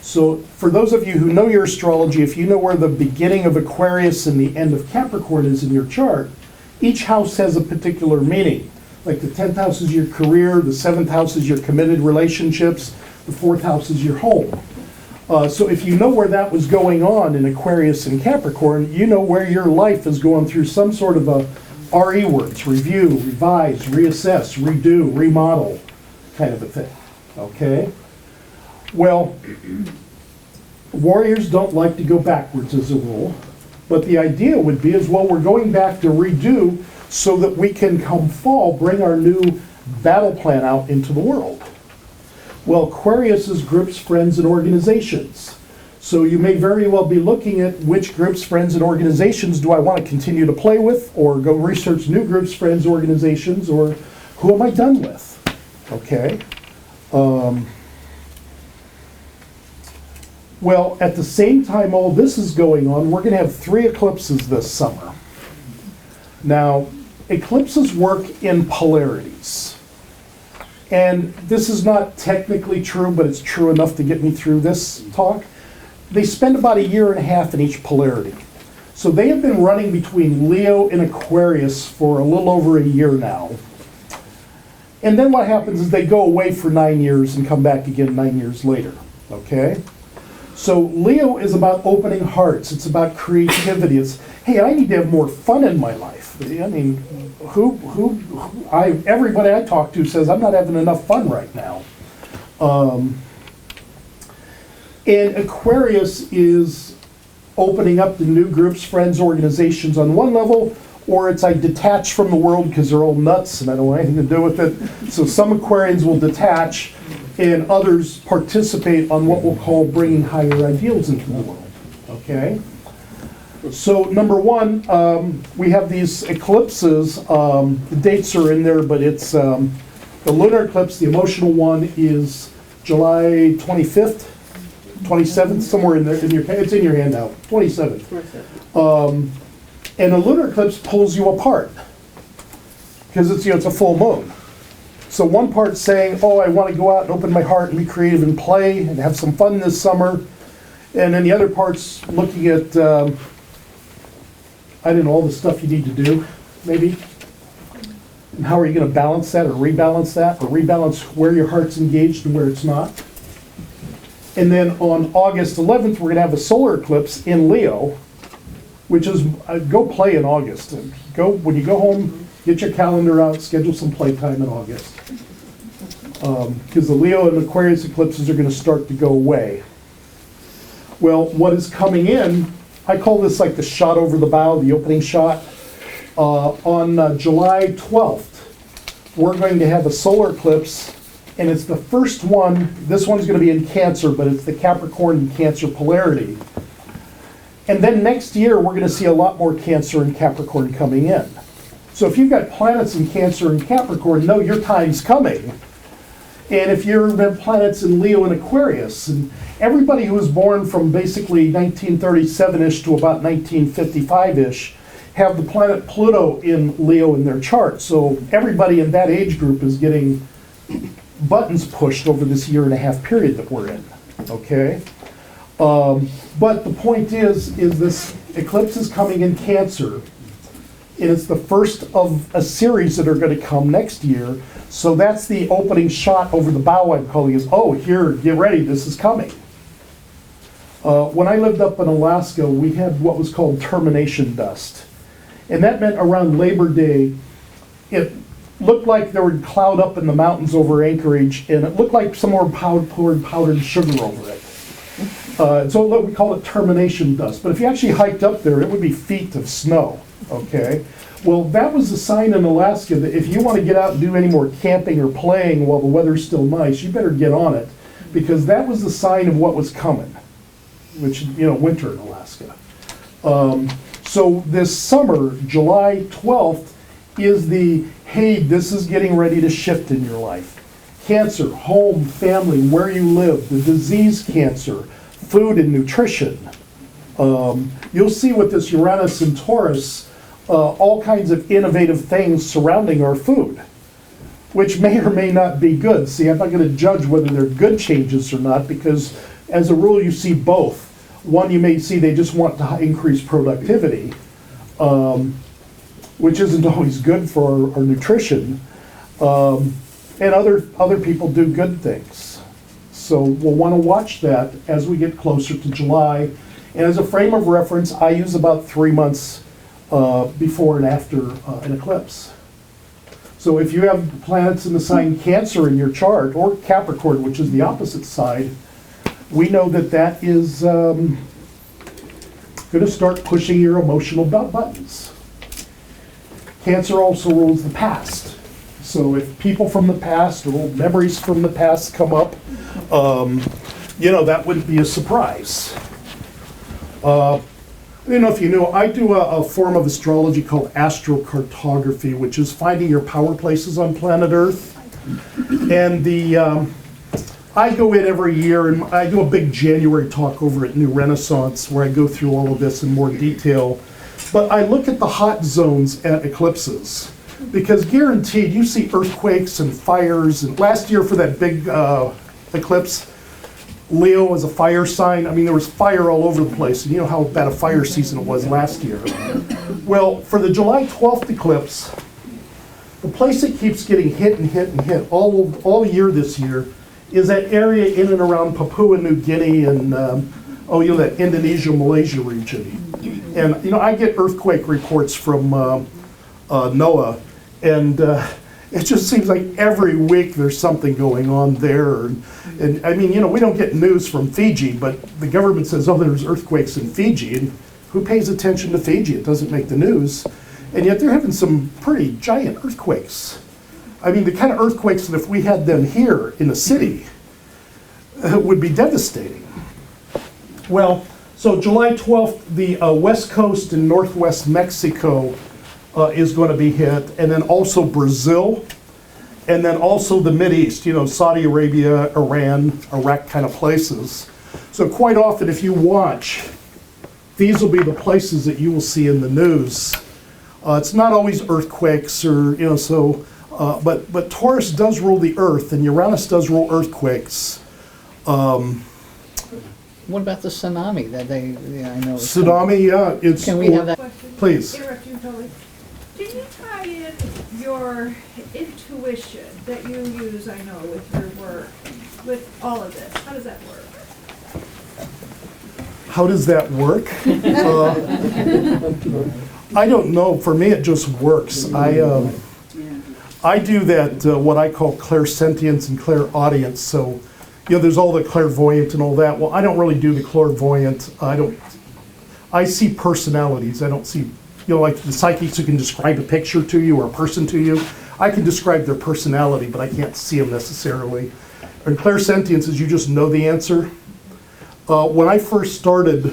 So for those of you who know your astrology, if you know where the beginning of Aquarius and the end of Capricorn is in your chart, each house has a particular meaning. Like the 10th house is your career, the 7th house is your committed relationships, the 4th house is your home. So if you know where that was going on in Aquarius and Capricorn, you know where your life is going through some sort of a RE words, review, revise, reassess, redo, remodel kind of a thing, okay? Well, warriors don't like to go backwards as a rule, but the idea would be is, well, we're going back to redo so that we can come fall, bring our new battle plan out into the world. Well, Aquarius is groups, friends, and organizations. So you may very well be looking at which groups, friends, and organizations do I want to continue to play with, or go research new groups, friends, organizations, or who am I done with? Okay. Well, at the same time all this is going on, we're going to have 3 eclipses this summer. Now, eclipses work in polarities. And this is not technically true, but it's true enough to get me through this talk. They spend about 1.5 years in each polarity. So they have been running between Leo and Aquarius for a little over 1 year now. And then what happens is they go away for 9 years and come back again 9 years later, okay? So Leo is about opening hearts. It's about creativity. It's, hey, I need to have more fun in my life. I mean, everybody I talk to says I'm not having enough fun right now. And Aquarius is opening up to new groups, friends, organizations on one level, or it's I detach from the world because they're all nuts and I don't want anything to do with it. So some Aquarians will detach and others participate on what we'll call bringing higher ideals into the world, okay? So number one, we have these eclipses. The dates are in there, but it's the lunar eclipse, the emotional one, is July 25th, 27th, somewhere in there. It's in your handout, 27th. And a lunar eclipse pulls you apart because it's a full moon. So one part's saying, oh, I want to go out and open my heart and be creative and play and have some fun this summer. And then the other part's looking at, I don't know, all the stuff you need to do, maybe. And how are you going to balance that or rebalance where your heart's engaged and where it's not. And then on August 11th, we're going to have a solar eclipse in Leo, which is, go play in August. When you go home, get your calendar out, schedule some playtime in August. Because the Leo and Aquarius eclipses are going to start to go away. Well, what is coming in, I call this like the shot over the bow, the opening shot. On July 12th, we're going to have a solar eclipse, and it's the first one. This one's going to be in Cancer, but it's the Capricorn and Cancer polarity. And then next year, we're going to see a lot more Cancer and Capricorn coming in. So if you've got planets in Cancer and Capricorn, know your time's coming. And if you have planets in Leo and Aquarius, and everybody who was born from basically 1937-ish to about 1955-ish have the planet Pluto in Leo in their chart. So everybody in that age group is getting buttons pushed over this 1.5 year period that we're in, okay? But the point is this eclipse is coming in Cancer, and it's the first of a series that are going to come next year. So that's the opening shot over the bow, I'm calling is, oh, here, get ready, this is coming. When I lived up in Alaska, we had what was called termination dust. And that meant around Labor Day, it looked like there would cloud up in the mountains over Anchorage, and it looked like someone poured powdered sugar over it. So we call it termination dust. But if you actually hiked up there, it would be feet of snow, okay? Well, that was a sign in Alaska that if you want to get out and do any more camping or playing while the weather's still nice, you better get on it, because that was the sign of what was coming, which, winter in Alaska. So this summer, July 12th, is hey, this is getting ready to shift in your life. Cancer, home, family, where you live, the disease cancer, food and nutrition. You'll see with this Uranus and Taurus, all kinds of innovative things surrounding our food, which may or may not be good. See, I'm not going to judge whether they're good changes or not, because as a rule you see both. One, you may see they just want to increase productivity, which isn't always good for our nutrition. And other people do good things. So we'll want to watch that as we get closer to July. And as a frame of reference, I use about 3 months before and after an eclipse. So if you have planets in the sign Cancer in your chart, or Capricorn, which is the opposite side, we know that is going to start pushing your emotional buttons. Cancer also rules the past. So if people from the past or old memories from the past come up, that wouldn't be a surprise. I don't know if you know, I do a form of astrology called astrocartography, which is finding your power places on planet Earth. And I go in every year and I do a big January talk over at New Renaissance where I go through all of this in more detail. But I look at the hot zones at eclipses, because guaranteed you see earthquakes and fires. And last year for that big eclipse, Leo was a fire sign. I mean, there was fire all over the place. And you know how bad a fire season it was last year. Well, for the July 12th eclipse, the place that keeps getting hit and hit and hit all year this year is that area in and around Papua New Guinea and, that Indonesia, Malaysia region. And, I get earthquake reports from NOAA, and it just seems like every week there's something going on there. And I mean, we don't get news from Fiji, but the government says, there's earthquakes in Fiji, and who pays attention to Fiji? It doesn't make the news. And yet they're having some pretty giant earthquakes. I mean, the kind of earthquakes that if we had them here in the city, would be devastating. Well, so July 12th, the west coast and northwest Mexico is going to be hit, and then also Brazil, and then also the Mideast, Saudi Arabia, Iran, Iraq kind of places. So quite often if you watch, these will be the places that you will see in the news. It's not always earthquakes or, but Taurus does rule the earth, and Uranus does rule earthquakes. What about the tsunami that I know? Tsunami, yeah. Can we have that? Please. Interrupt you totally. Can you tie in your intuition that you use, I know, with your work, with all of this? How does that work? How does that work? I don't know. For me, it just works. I do that, what I call clairsentience and clairaudience. So, there's all the clairvoyant and all that. Well, I don't really do the clairvoyant. I see personalities. I don't see, like the psychics who can describe a picture to you or a person to you. I can describe their personality, but I can't see them necessarily. And clairsentience is you just know the answer. When I first started,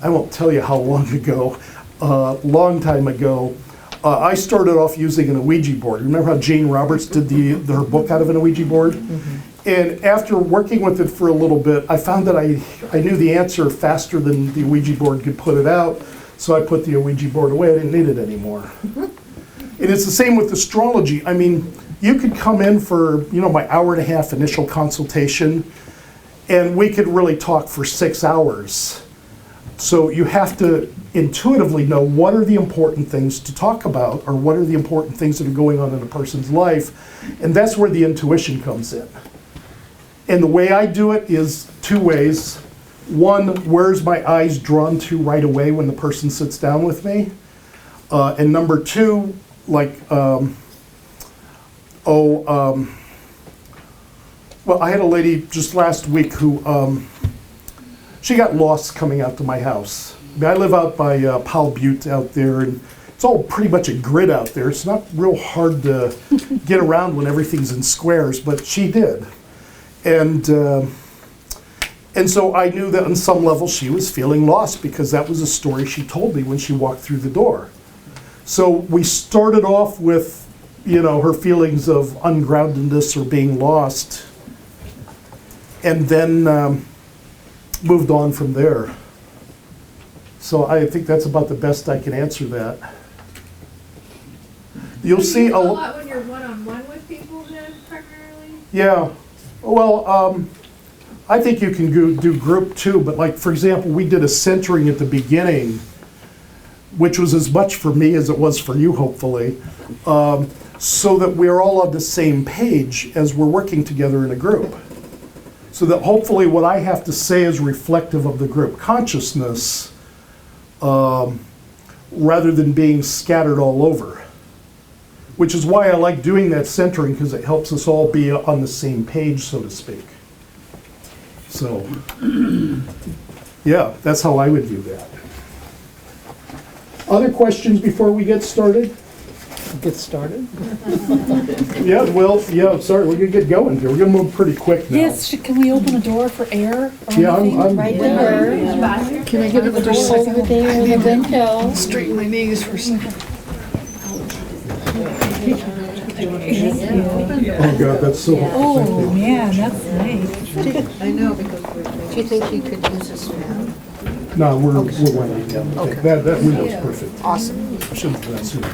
I won't tell you how long ago, long time ago, I started off using an Ouija board. Remember how Jane Roberts did her book out of an Ouija board? Mm-hmm. And after working with it for a little bit, I found that I knew the answer faster than the Ouija board could put it out, so I put the Ouija board away. I didn't need it anymore. Mm-hmm. And it's the same with astrology. I mean, you could come in for, my hour-and-a-half initial consultation, and we could really talk for 6 hours. So you have to intuitively know what are the important things to talk about, or what are the important things that are going on in a person's life, and that's where the intuition comes in. And the way I do it is 2 ways. One, where's my eyes drawn to right away when the person sits down with me? And number two, like, well, I had a lady just last week who, she got lost coming out to my house. I live out by Powell Butte out there, and it's all pretty much a grid out there. It's not real hard to get around when everything's in squares, but she did. And so I knew that on some level she was feeling lost because that was a story she told me when she walked through the door. So we started off with, you know, her feelings of ungroundedness or being lost, and then moved on from there. So I think that's about the best I can answer that. You'll see a lot when you're one-on-one with people then, primarily? Yeah. Well, I think you can do group too, but like, for example, we did a centering at the beginning, which was as much for me as it was for you, hopefully, so that we're all on the same page as we're working together in a group. So that hopefully what I have to say is reflective of the group consciousness, rather than being scattered all over. Which is why I like doing that centering, because it helps us all be on the same page, so to speak. So, yeah, that's how I would view that. Other questions before we get started? Get started? Yeah, well, yeah, sorry, we're gonna get going here. We're gonna move pretty quick now. Yes, can we open a door for air or Yeah, anything? I'm Right yeah. there. Can I get Over a door over there in the window? Straighten my knees for a second. Oh, God, that's so helpful. Thank Oh, you. man, that's nice. I know, because do you think you could use this fan? No, we're running down. Okay. That window's perfect. Awesome. I should have done that sooner.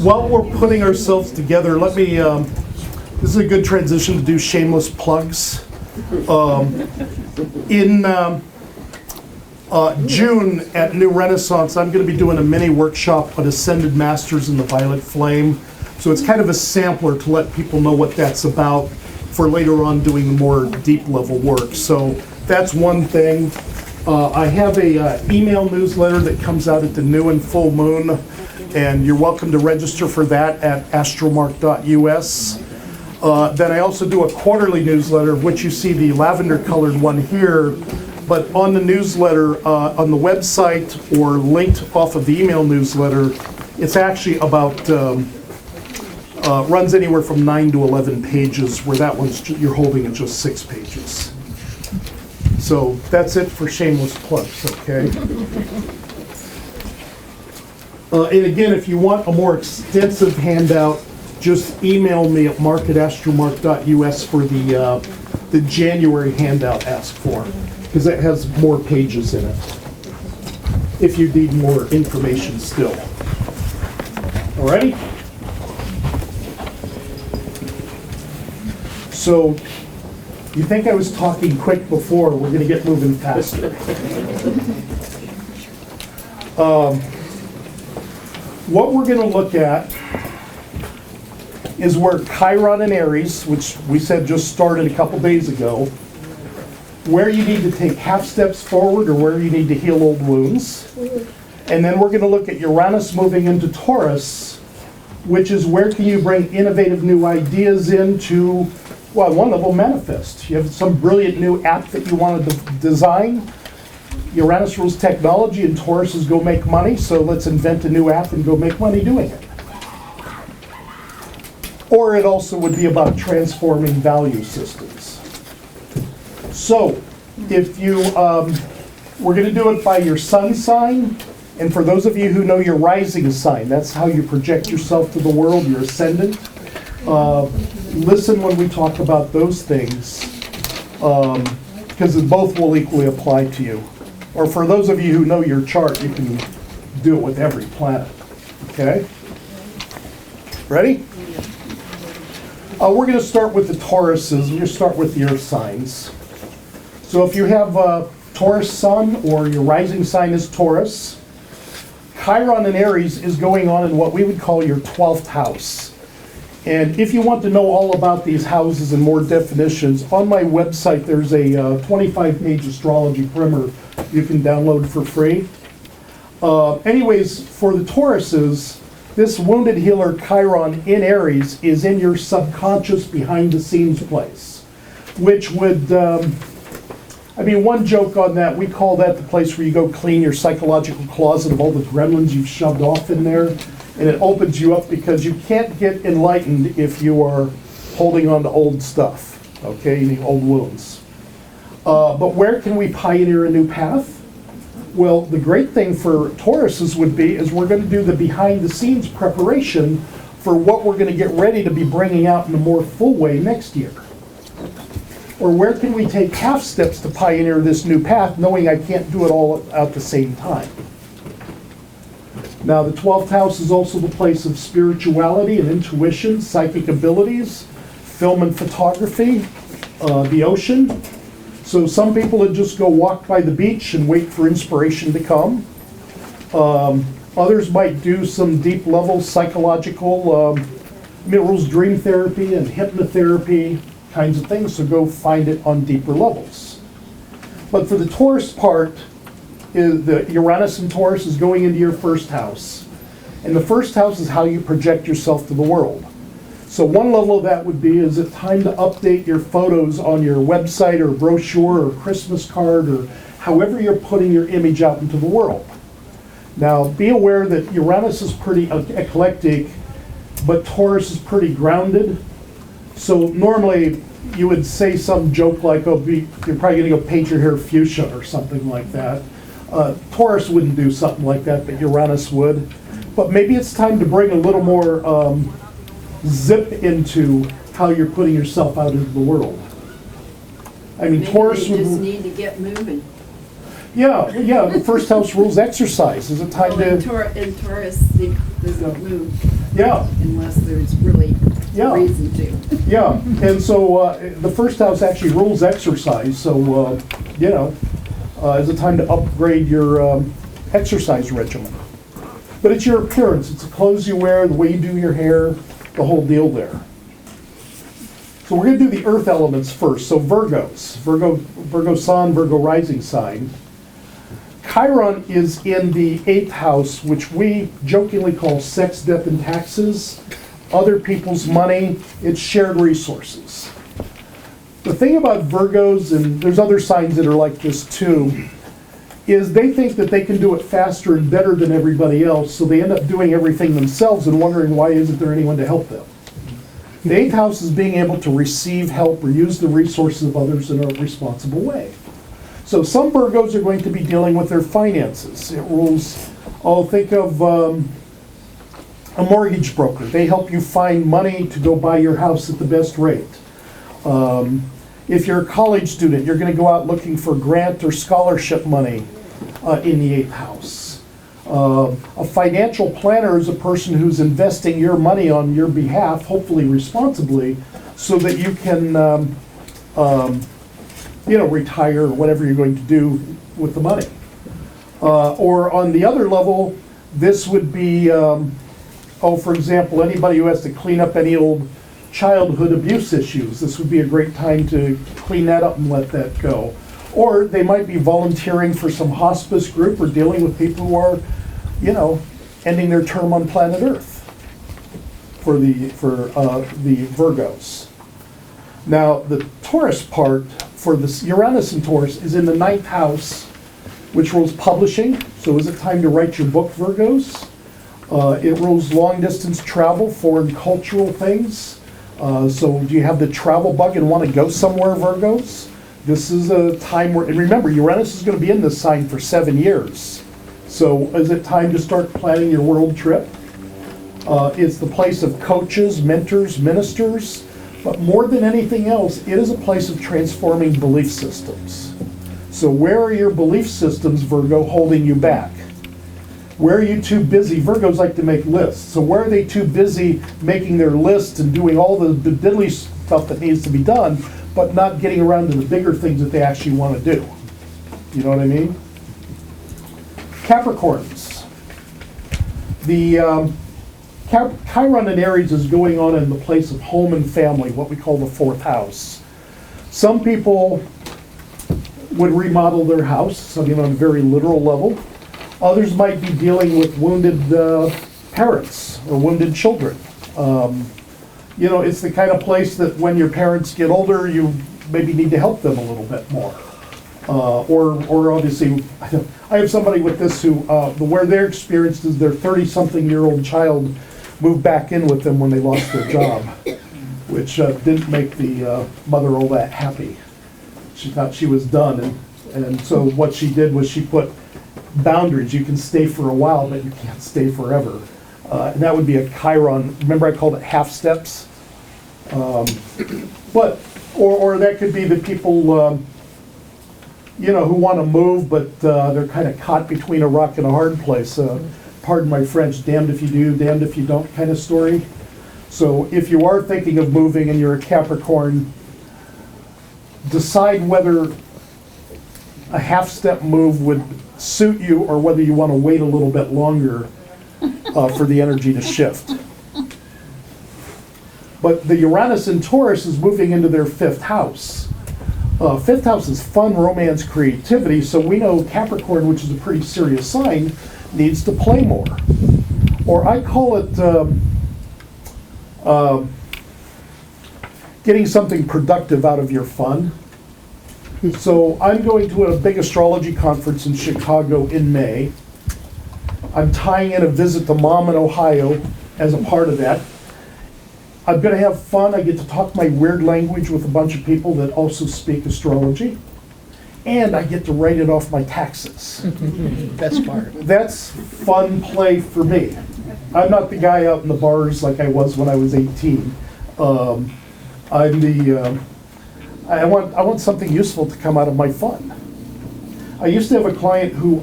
While we're putting ourselves together, let me, this is a good transition to do shameless plugs. In June at New Renaissance, I'm going to be doing a mini workshop on Ascended Masters in the Violet Flame. So it's kind of a sampler to let people know what that's about for later on doing the more deep level work. So that's one thing. I have a email newsletter that comes out at the new and full moon, and you're welcome to register for that at astromark.us. Then I also do a quarterly newsletter, of which you see the lavender colored one here, but on the newsletter, on the website or linked off of the email newsletter, it's actually about, runs anywhere from 9 to 11 pages, where that one's, you're holding it just 6 pages. So that's it for shameless plugs, okay? And again, if you want a more extensive handout, just email me at mark@astromark.us for the January handout ask for, because it has more pages in it, if you need more information still. Alrighty? So, you think I was talking quick before, we're going to get moving faster. What we're going to look at is where Chiron and Aries, which we said just started a couple days ago, where you need to take half steps forward or where you need to heal old wounds. And then we're going to look at Uranus moving into Taurus, which is where can you bring innovative new ideas into, well, one level manifest. You have some brilliant new app that you want to design. Uranus rules technology and Taurus is go make money, so let's invent a new app and go make money doing it. Or it also would be about transforming value systems. So, if you, we're going to do it by your sun sign, and for those of you who know your rising sign, that's how you project yourself to the world, your ascendant. Listen when we talk about those things, because both will equally apply to you. Or for those of you who know your chart, you can do it with every planet. Okay? Ready? We're going to start with the Tauruses. We're going to start with the earth signs. So if you have a Taurus sun or your rising sign is Taurus, Chiron in Aries is going on in what we would call your 12th house. And if you want to know all about these houses and more definitions, on my website there's a 25-page astrology primer you can download for free. Anyways, for the Tauruses, this wounded healer Chiron in Aries is in your subconscious behind-the-scenes place, which would, one joke on that, we call that the place where you go clean your psychological closet of all the gremlins you've shoved off in there. And it opens you up because you can't get enlightened if you are holding on to old stuff, okay, the old wounds. But where can we pioneer a new path? Well, the great thing for Tauruses would be is we're going to do the behind-the-scenes preparation for what we're going to get ready to be bringing out in a more full way next year. Or where can we take half steps to pioneer this new path, knowing I can't do it all at the same time? Now, the 12th house is also the place of spirituality and intuition, psychic abilities, film and photography, the ocean. So some people would just go walk by the beach and wait for inspiration to come. Others might do some deep level psychological mirrors, dream therapy and hypnotherapy kinds of things, so go find it on deeper levels. But for the Taurus part, the Uranus in Taurus is going into your first house. And the first house is how you project yourself to the world. So one level of that would be, is it time to update your photos on your website or brochure or Christmas card or however you're putting your image out into the world. Now be aware that Uranus is pretty eclectic, but Taurus is pretty grounded. So normally you would say some joke like, oh, you're probably going to go paint your hair fuchsia or something like that. Taurus wouldn't do something like that, but Uranus would. But maybe it's time to bring a little more zip into how you're putting yourself out into the world. I mean, Maybe Taurus they would... just need to get moving. Yeah, the first house rules exercise. Is it time Well, to... in Taurus, it doesn't move Yeah, unless there's really Yeah. reason to. yeah. And so the first house actually rules exercise. So, is it time to upgrade your exercise regimen? But it's your appearance. It's the clothes you wear, the way you do your hair, the whole deal there. So we're going to do the earth elements first. So Virgos, Virgo sun, Virgo rising sign. Chiron is in the 8th house, which we jokingly call sex, death, and taxes. Other people's money, it's shared resources. The thing about Virgos, and there's other signs that are like this too, is they think that they can do it faster and better than everybody else, so they end up doing everything themselves and wondering why isn't there anyone to help them. The 8th house is being able to receive help or use the resources of others in a responsible way. So some Virgos are going to be dealing with their finances. It rules, think of a mortgage broker. They help you find money to go buy your house at the best rate. If you're a college student, you're going to go out looking for grant or scholarship money in the 8th house. A financial planner is a person who's investing your money on your behalf, hopefully responsibly, so that you can retire or whatever you're going to do with the money. Or on the other level, this would be, for example, anybody who has to clean up any old childhood abuse issues. This would be a great time to clean that up and let that go. Or they might be volunteering for some hospice group or dealing with people who are, ending their term on planet Earth for the Virgos. Now, the Taurus part for this Uranus in Taurus is in the 9th house, which rules publishing. So is it time to write your book, Virgos? It rules long distance travel, foreign cultural things. So do you have the travel bug and want to go somewhere, Virgos? This is a time where, and remember, Uranus is going to be in this sign for 7 years. So is it time to start planning your world trip? It's the place of coaches, mentors, ministers, but more than anything else, it is a place of transforming belief systems. So where are your belief systems, Virgo, holding you back? Where are you too busy? Virgos like to make lists. So where are they too busy making their lists and doing all the diddly stuff that needs to be done, but not getting around to the bigger things that they actually want to do? You know what I mean? Capricorns. The Chiron in Aries is going on in the place of home and family, what we call the fourth house. Some people would remodel their house, I mean, on a very literal level. Others might be dealing with wounded parents or wounded children. You know, it's the kind of place that when your parents get older, you maybe need to help them a little bit more. Or obviously, I have somebody with this who, where their experience is their 30-something-year-old child moved back in with them when they lost their job, which didn't make the mother all that happy. She thought she was done, and so what she did was she put boundaries. You can stay for a while, but you can't stay forever. And that would be a Chiron. Remember I called it half steps? But, or that could be the people, you know, who want to move, but they're kind of caught between a rock and a hard place. Pardon my French, damned if you do, damned if you don't kind of story. So if you are thinking of moving and you're a Capricorn, decide whether a half-step move would suit you or whether you want to wait a little bit longer for the energy to shift. But the Uranus in Taurus is moving into their fifth house. Fifth house is fun, romance, creativity, so we know Capricorn, which is a pretty serious sign, needs to play more. Or I call it getting something productive out of your fun. So I'm going to a big astrology conference in Chicago in May. I'm tying in a visit to Mom in Ohio as a part of that. I'm going to have fun. I get to talk my weird language with a bunch of people that also speak astrology. And I get to write it off my taxes. Best part. That's fun play for me. I'm not the guy out in the bars like I was when I was 18. I'm the, I want something useful to come out of my fun. I used to have a client who,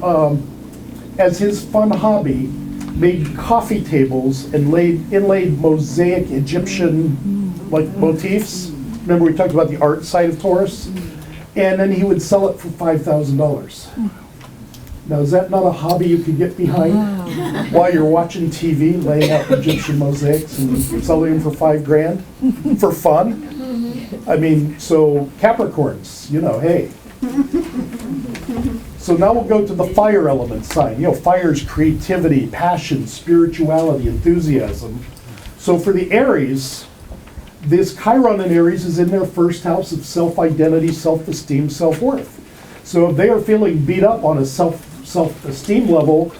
as his fun hobby, made coffee tables and inlaid mosaic Egyptian like motifs. Remember we talked about the art side of Taurus? And then he would sell it for $5,000. Now is that not a hobby you could get behind while you're watching TV, laying out Egyptian mosaics and selling them for $5,000 for fun? I mean, so Capricorns, you know, hey. So now we'll go to the fire element sign. You know, fire is creativity, passion, spirituality, enthusiasm. So for the Aries, this Chiron in Aries is in their first house of self-identity, self-esteem, self-worth. So if they are feeling beat up on a self-esteem level,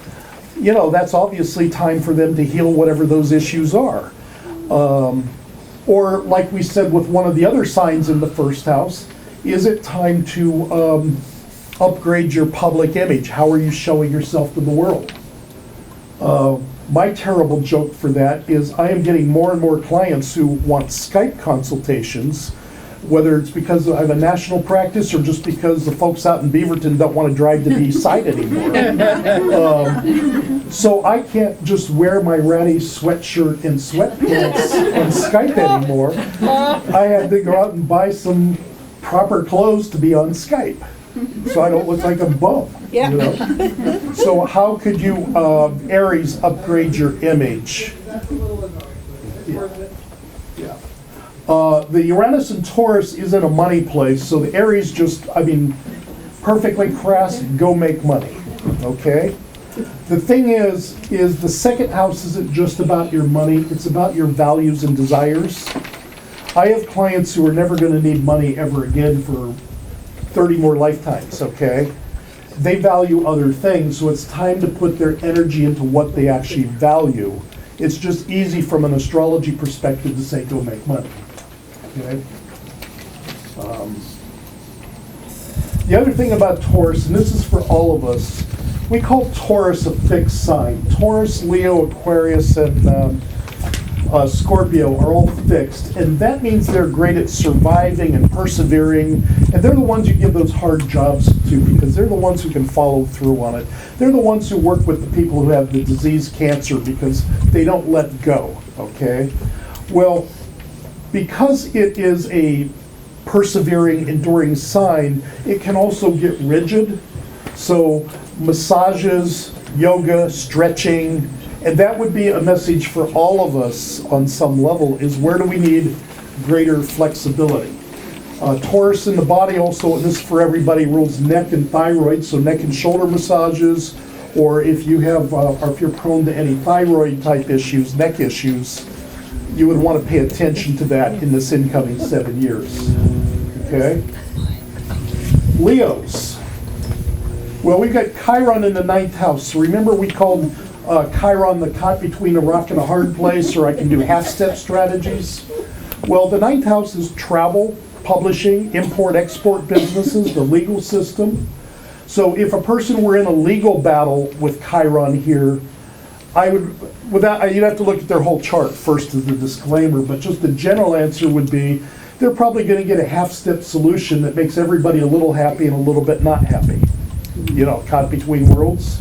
you know, that's obviously time for them to heal whatever those issues are. Or like we said with one of the other signs in the first house, is it time to upgrade your public image? How are you showing yourself to the world? My terrible joke for that is I am getting more and more clients who want Skype consultations, whether it's because I have a national practice or just because the folks out in Beaverton don't want to drive to the east side anymore. So I can't just wear my ratty sweatshirt and sweatpants on Skype anymore. I had to go out and buy some proper clothes to be on Skype, so I don't look like a bum. Yeah. You know? So how could you, Aries, upgrade your image? Yeah. The Uranus and Taurus is in a money place, so the Aries just, I mean, perfectly crass, go make money, okay? The thing is the second house isn't just about your money, it's about your values and desires. I have clients who are never going to need money ever again for 30 more lifetimes, okay? They value other things, so it's time to put their energy into what they actually value. It's just easy from an astrology perspective to say, go make money, okay? The other thing about Taurus, and this is for all of us, we call Taurus a fixed sign. Taurus, Leo, Aquarius, and Scorpio are all fixed, and that means they're great at surviving and persevering, and they're the ones you give those hard jobs to because they're the ones who can follow through on it. They're the ones who work with the people who have the disease cancer because they don't let go, okay? Well, because it is a persevering, enduring sign, it can also get rigid. So massages, yoga, stretching, And that would be a message for all of us on some level, is where do we need greater flexibility? Taurus in the body also, and this is for everybody, rules neck and thyroid, so neck and shoulder massages, or if you have, or if you're prone to any thyroid type issues, neck issues, you would want to pay attention to that in this incoming 7 years. Okay? Leos. Well, we've got Chiron in the 9th house. So remember we called Chiron the caught between a rock and a hard place, or I can do half-step strategies. Well, the 9th house is travel, publishing, import-export businesses, the legal system. So if a person were in a legal battle with Chiron here, I would, you'd have to look at their whole chart first as the disclaimer, but just the general answer would be, they're probably going to get a half-step solution that makes everybody a little happy and a little bit not happy. You know, caught between worlds.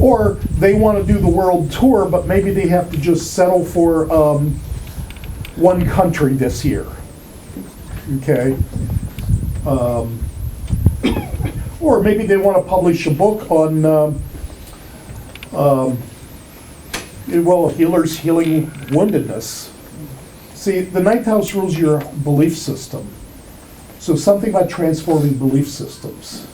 Or they want to do the world tour, but maybe they have to just settle for one country this year. Okay. Or maybe they want to publish a book on, well, healers healing woundedness. See, the 9th house rules your belief system. So something about transforming belief systems.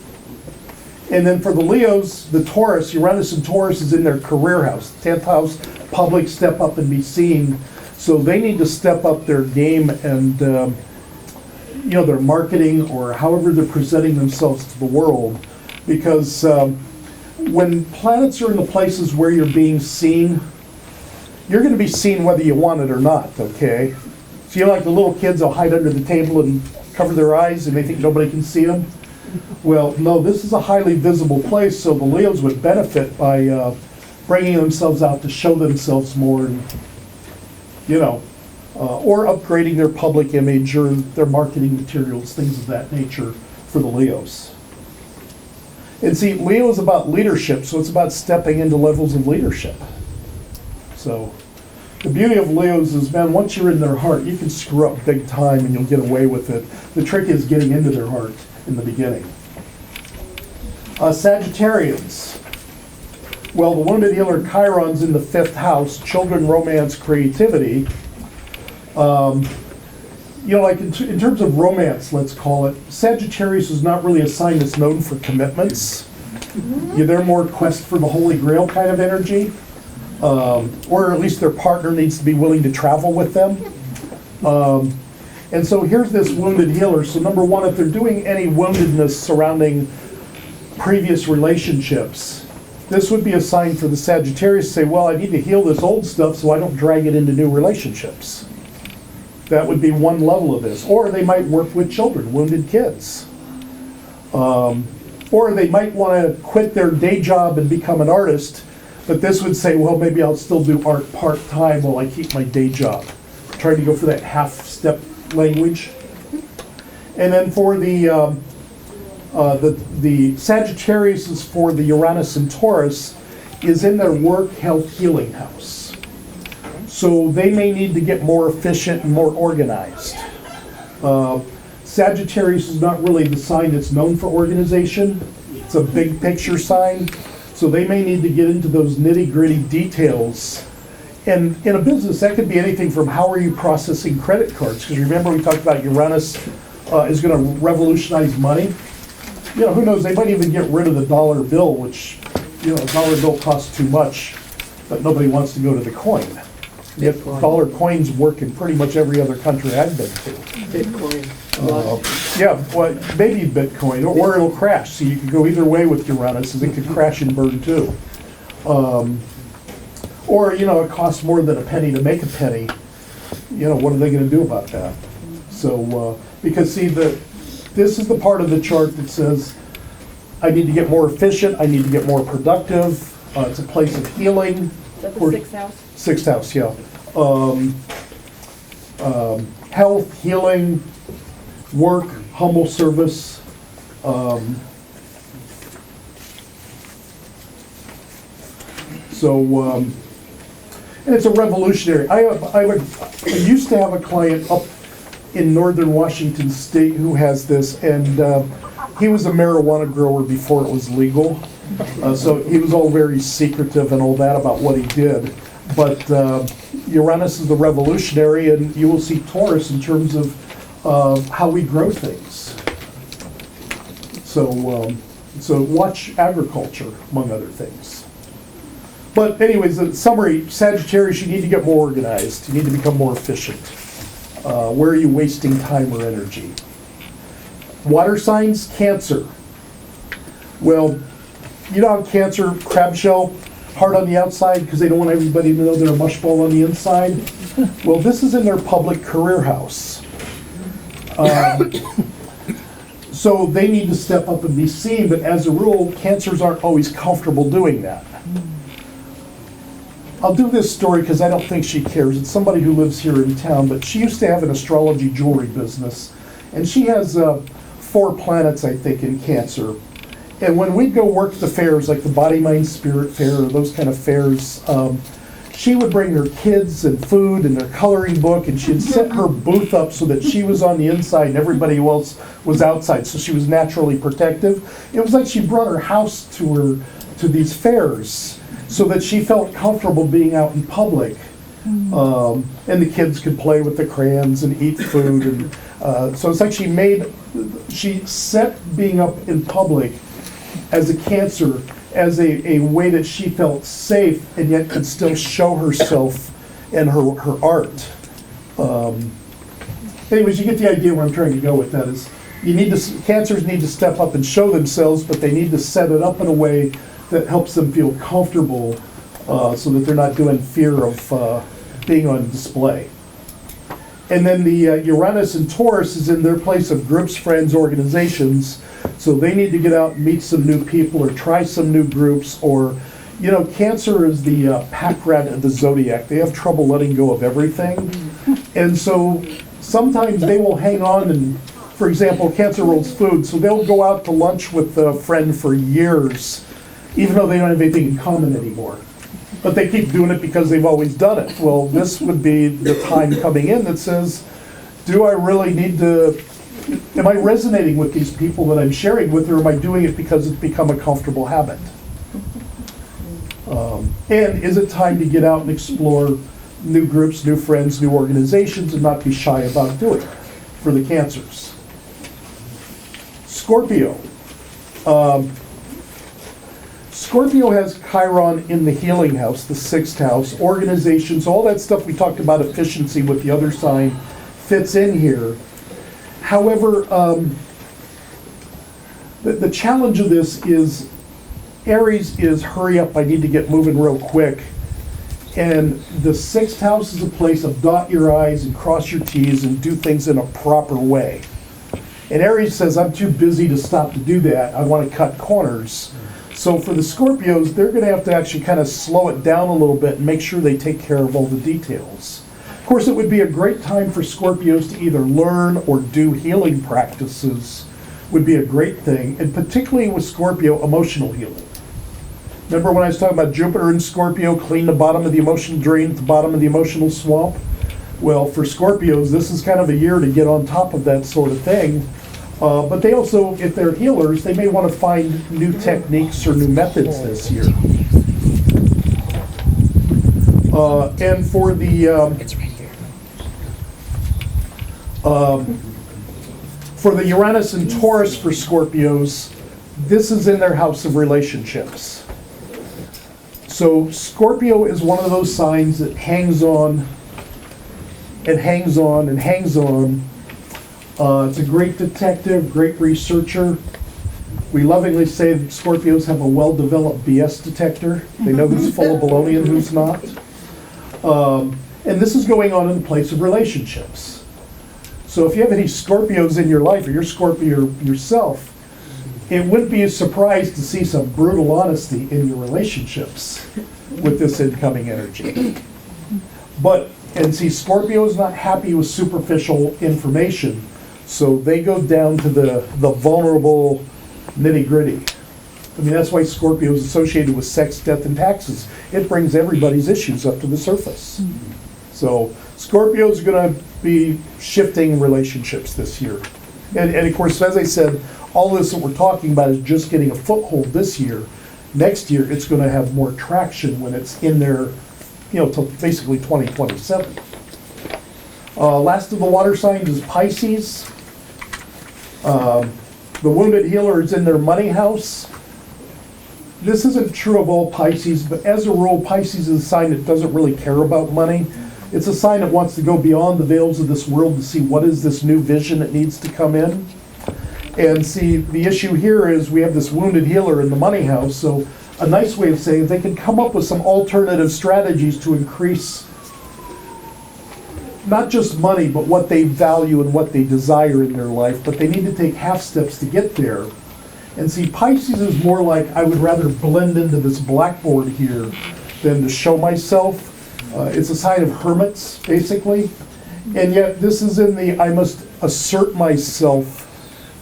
And then for the Leos, the Taurus, Uranus and Taurus is in their career house. 10th house, public, step up and be seen. So they need to step up their game and, you know, their marketing or however they're presenting themselves to the world. Because when planets are in the places where you're being seen, you're going to be seen whether you want it or not, okay? So you know, like the little kids will hide under the table and cover their eyes and they think nobody can see them? Well, no, this is a highly visible place, so the Leos would benefit by bringing themselves out to show themselves more, and, you know, or upgrading their public image or their marketing materials, things of that nature for the Leos. And see, Leo is about leadership, so it's about stepping into levels of leadership. So the beauty of Leos is, man, once you're in their heart, you can screw up big time and you'll get away with it. The trick is getting into their heart in the beginning. Sagittarians. Well, the wounded healer Chiron's in the 5th house, children, romance, creativity. You know, like in terms of romance, let's call it, Sagittarius is not really a sign that's known for commitments. They're more quest for the Holy Grail kind of energy. Or at least their partner needs to be willing to travel with them. And so here's this wounded healer. So number one, if they're doing any woundedness surrounding previous relationships, this would be a sign for the Sagittarius to say, well, I need to heal this old stuff so I don't drag it into new relationships. That would be one level of this. Or they might work with children, wounded kids. Or they might want to quit their day job and become an artist, but this would say, well, maybe I'll still do art part-time while I keep my day job. Trying to go for that half-step language. And then for the Sagittarius is for the Uranus and Taurus is in their work, health, healing house. So they may need to get more efficient and more organized. Sagittarius is not really the sign that's known for organization. It's a big picture sign. So they may need to get into those nitty-gritty details. And in a business, that could be anything from how are you processing credit cards? Because remember we talked about Uranus is going to revolutionize money. You know, who knows, they might even get rid of the dollar bill, which, you know, a dollar bill costs too much, but nobody wants to go to the coin. Yet dollar coins work in pretty much every other country I've been to. Bitcoin. Yeah, well, maybe Bitcoin, or it'll crash. So you could go either way with Uranus, and it could crash and burn too. Or, you know, it costs more than a penny to make a penny. You know, what are they going to do about that? So, because see, this is the part of the chart that says, I need to get more efficient, I need to get more productive. It's a place of healing. Is that the 6th house? 6th house, yeah. Health, healing, work, humble service. And it's a revolutionary. I used to have a client up in northern Washington State who has this, and he was a marijuana grower before it was legal. So he was all very secretive and all that about what he did. But Uranus is the revolutionary, and you will see Taurus in terms of how we grow things. So watch agriculture, among other things. But anyways, in summary, Sagittarius, you need to get more organized. You need to become more efficient. Where are you wasting time or energy? Water signs, Cancer. Well, you know how Cancer, crab shell, hard on the outside because they don't want everybody to know they're a mushball on the inside? Well, this is in their public career house. So they need to step up and be seen, but as a rule, Cancers aren't always comfortable doing that. I'll do this story because I don't think she cares. It's somebody who lives here in town, but she used to have an astrology jewelry business, and she has 4 planets, I think, in Cancer. And when we'd go work the fairs, like the Body, Mind, Spirit Fair, or those kind of fairs, she would bring her kids and food and their coloring book, and she'd set her booth up so that she was on the inside and everybody else was outside, so she was naturally protective. It was like she brought her house to these fairs so that she felt comfortable being out in public. And the kids could play with the crayons and eat food. And so it's like she set being up in public as a Cancer as a way that she felt safe and yet could still show herself and her art. Anyways, you get the idea where I'm trying to go with that is Cancers need to step up and show themselves, but they need to set it up in a way that helps them feel comfortable so that they're not doing fear of being on display. And then the Uranus and Taurus is in their place of groups, friends, organizations. So they need to get out and meet some new people or try some new groups. Or, you know, Cancer is the pack rat of the Zodiac. They have trouble letting go of everything. And so sometimes they will hang on and, for example, Cancer rolls food. So they'll go out to lunch with a friend for years, even though they don't have anything in common anymore. But they keep doing it because they've always done it. Well, this would be the time coming in that says, do I really need to, am I resonating with these people that I'm sharing with, or am I doing it because it's become a comfortable habit? And is it time to get out and explore new groups, new friends, new organizations, and not be shy about doing it for the Cancers? Scorpio. Scorpio has Chiron in the healing house, the 6th house, organizations, all that stuff we talked about, efficiency with the other sign, fits in here. However, the challenge of this is Aries is hurry up, I need to get moving real quick. And the 6th house is a place of dot your I's and cross your T's and do things in a proper way. And Aries says, I'm too busy to stop to do that. I want to cut corners. So for the Scorpios, they're going to have to actually kind of slow it down a little bit and make sure they take care of all the details. Of course, it would be a great time for Scorpios to either learn or do healing practices would be a great thing, and particularly with Scorpio, emotional healing. Remember when I was talking about Jupiter and Scorpio, clean the bottom of the emotional drain at the bottom of the emotional swamp? Well, for Scorpios, this is kind of a year to get on top of that sort of thing. But they also, if they're healers, they may want to find new techniques or new methods this year. And for the Uranus and Taurus for Scorpios, this is in their house of relationships. So Scorpio is one of those signs that hangs on and hangs on and hangs on. It's a great detective, great researcher. We lovingly say that Scorpios have a well-developed BS detector. They know who's full of baloney and who's not. And this is going on in the place of relationships. So if you have any Scorpios in your life, or you're Scorpio yourself, it wouldn't be a surprise to see some brutal honesty in your relationships with this incoming energy. And see, Scorpio is not happy with superficial information, so they go down to the vulnerable nitty-gritty. I mean, that's why Scorpio is associated with sex, death, and taxes. It brings everybody's issues up to the surface. So Scorpios are going to be shifting relationships this year. And of course, as I said, all this that we're talking about is just getting a foothold this year. Next year, it's gonna have more traction when it's in there, till basically 2027. Last of the water signs is Pisces. The wounded healer is in their money house. This isn't true of all Pisces, but as a rule, Pisces is a sign that doesn't really care about money. It's a sign that wants to go beyond the veils of this world to see what is this new vision that needs to come in. And see, the issue here is we have this wounded healer in the money house, so a nice way of saying it, they can come up with some alternative strategies to increase not just money, but what they value and what they desire in their life, but they need to take half steps to get there. And see, Pisces is more like, I would rather blend into this blackboard here than to show myself. It's a sign of hermits, basically. And yet, this is in the, I must assert myself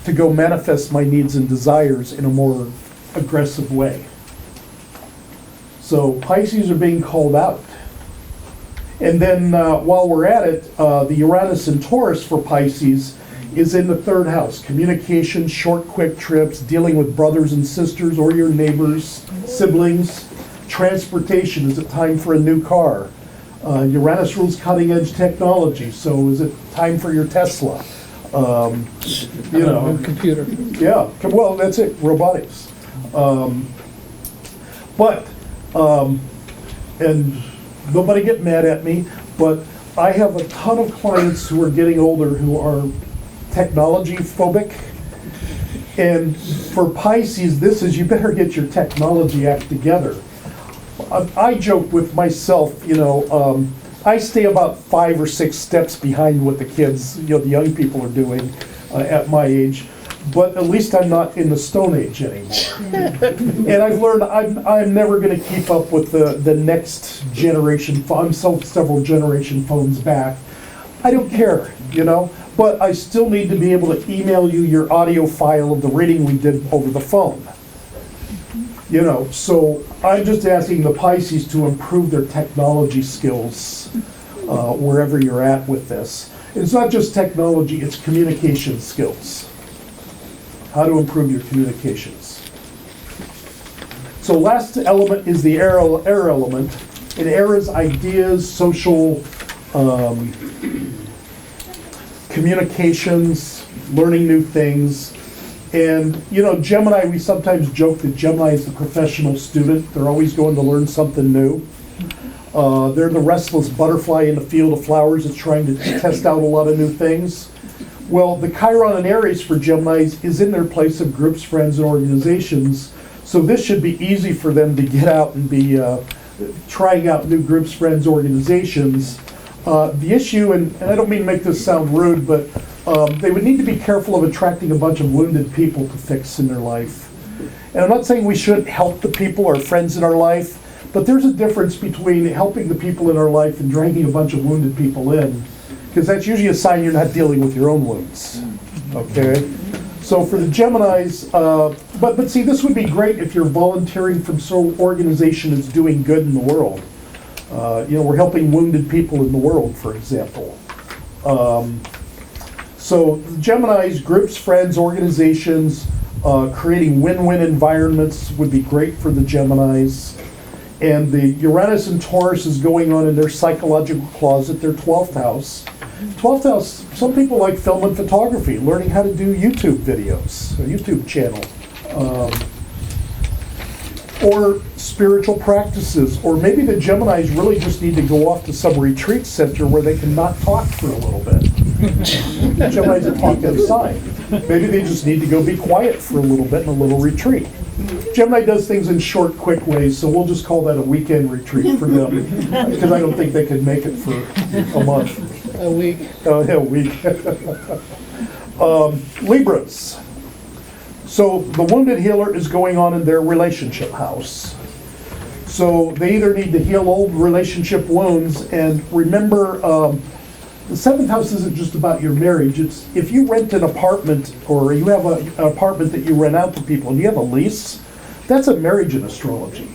to go manifest my needs and desires in a more aggressive way. So Pisces are being called out. And then while we're at it, the Uranus and Taurus for Pisces is in the third house. Communication, short, quick trips, dealing with brothers and sisters or your neighbors, siblings. Transportation, is it time for a new car? Uranus rules cutting edge technology, so is it time for your Tesla? Computer. Yeah, well, that's it, robotics. And nobody get mad at me, but I have a ton of clients who are getting older who are technology phobic. And for Pisces, this is, you better get your technology act together. I joke with myself, I stay about 5 or 6 steps behind what the kids, the young people are doing at my age, but at least I'm not in the Stone Age anymore. And I've learned I'm never going to keep up with the next generation. I'm several generation phones back. I don't care, but I still need to be able to email you your audio file of the reading we did over the phone. So I'm just asking the Pisces to improve their technology skills wherever you're at with this. It's not just technology, it's communication skills. How to improve your communications. So last element is the air element. And air is ideas, social communications, learning new things. And, Gemini, we sometimes joke that Gemini is the professional student. They're always going to learn something new. They're the restless butterfly in the field of flowers that's trying to test out a lot of new things. Well, the Chiron and Aries for Geminis is in their place of groups, friends, and organizations. So this should be easy for them to get out and be trying out new groups, friends, organizations. The issue, and I don't mean to make this sound rude, but they would need to be careful of attracting a bunch of wounded people to fix in their life. And I'm not saying we shouldn't help the people, our friends in our life, but there's a difference between helping the people in our life and dragging a bunch of wounded people in, because that's usually a sign you're not dealing with your own wounds, okay? So for the Geminis, but see, this would be great if you're volunteering from some organization that's doing good in the world. We're helping wounded people in the world, for example. So Geminis, groups, friends, organizations, creating win-win environments would be great for the Geminis. And the Uranus and Taurus is going on in their psychological closet, their 12th house. 12th house, some people like film and photography, learning how to do YouTube videos, a YouTube channel. Or spiritual practices, or maybe the Geminis really just need to go off to some retreat center where they can not talk for a little bit. The Geminis will talk outside. Maybe they just need to go be quiet for a little bit in a little retreat. Gemini does things in short, quick ways, so we'll just call that a weekend retreat for them, because I don't think they could make it for a month. A week. Yeah, a week. Libras. So the wounded healer is going on in their relationship house. So they either need to heal old relationship wounds, and remember, the 7th house isn't just about your marriage. It's if you rent an apartment, or you have an apartment that you rent out to people and you have a lease, that's a marriage in astrology.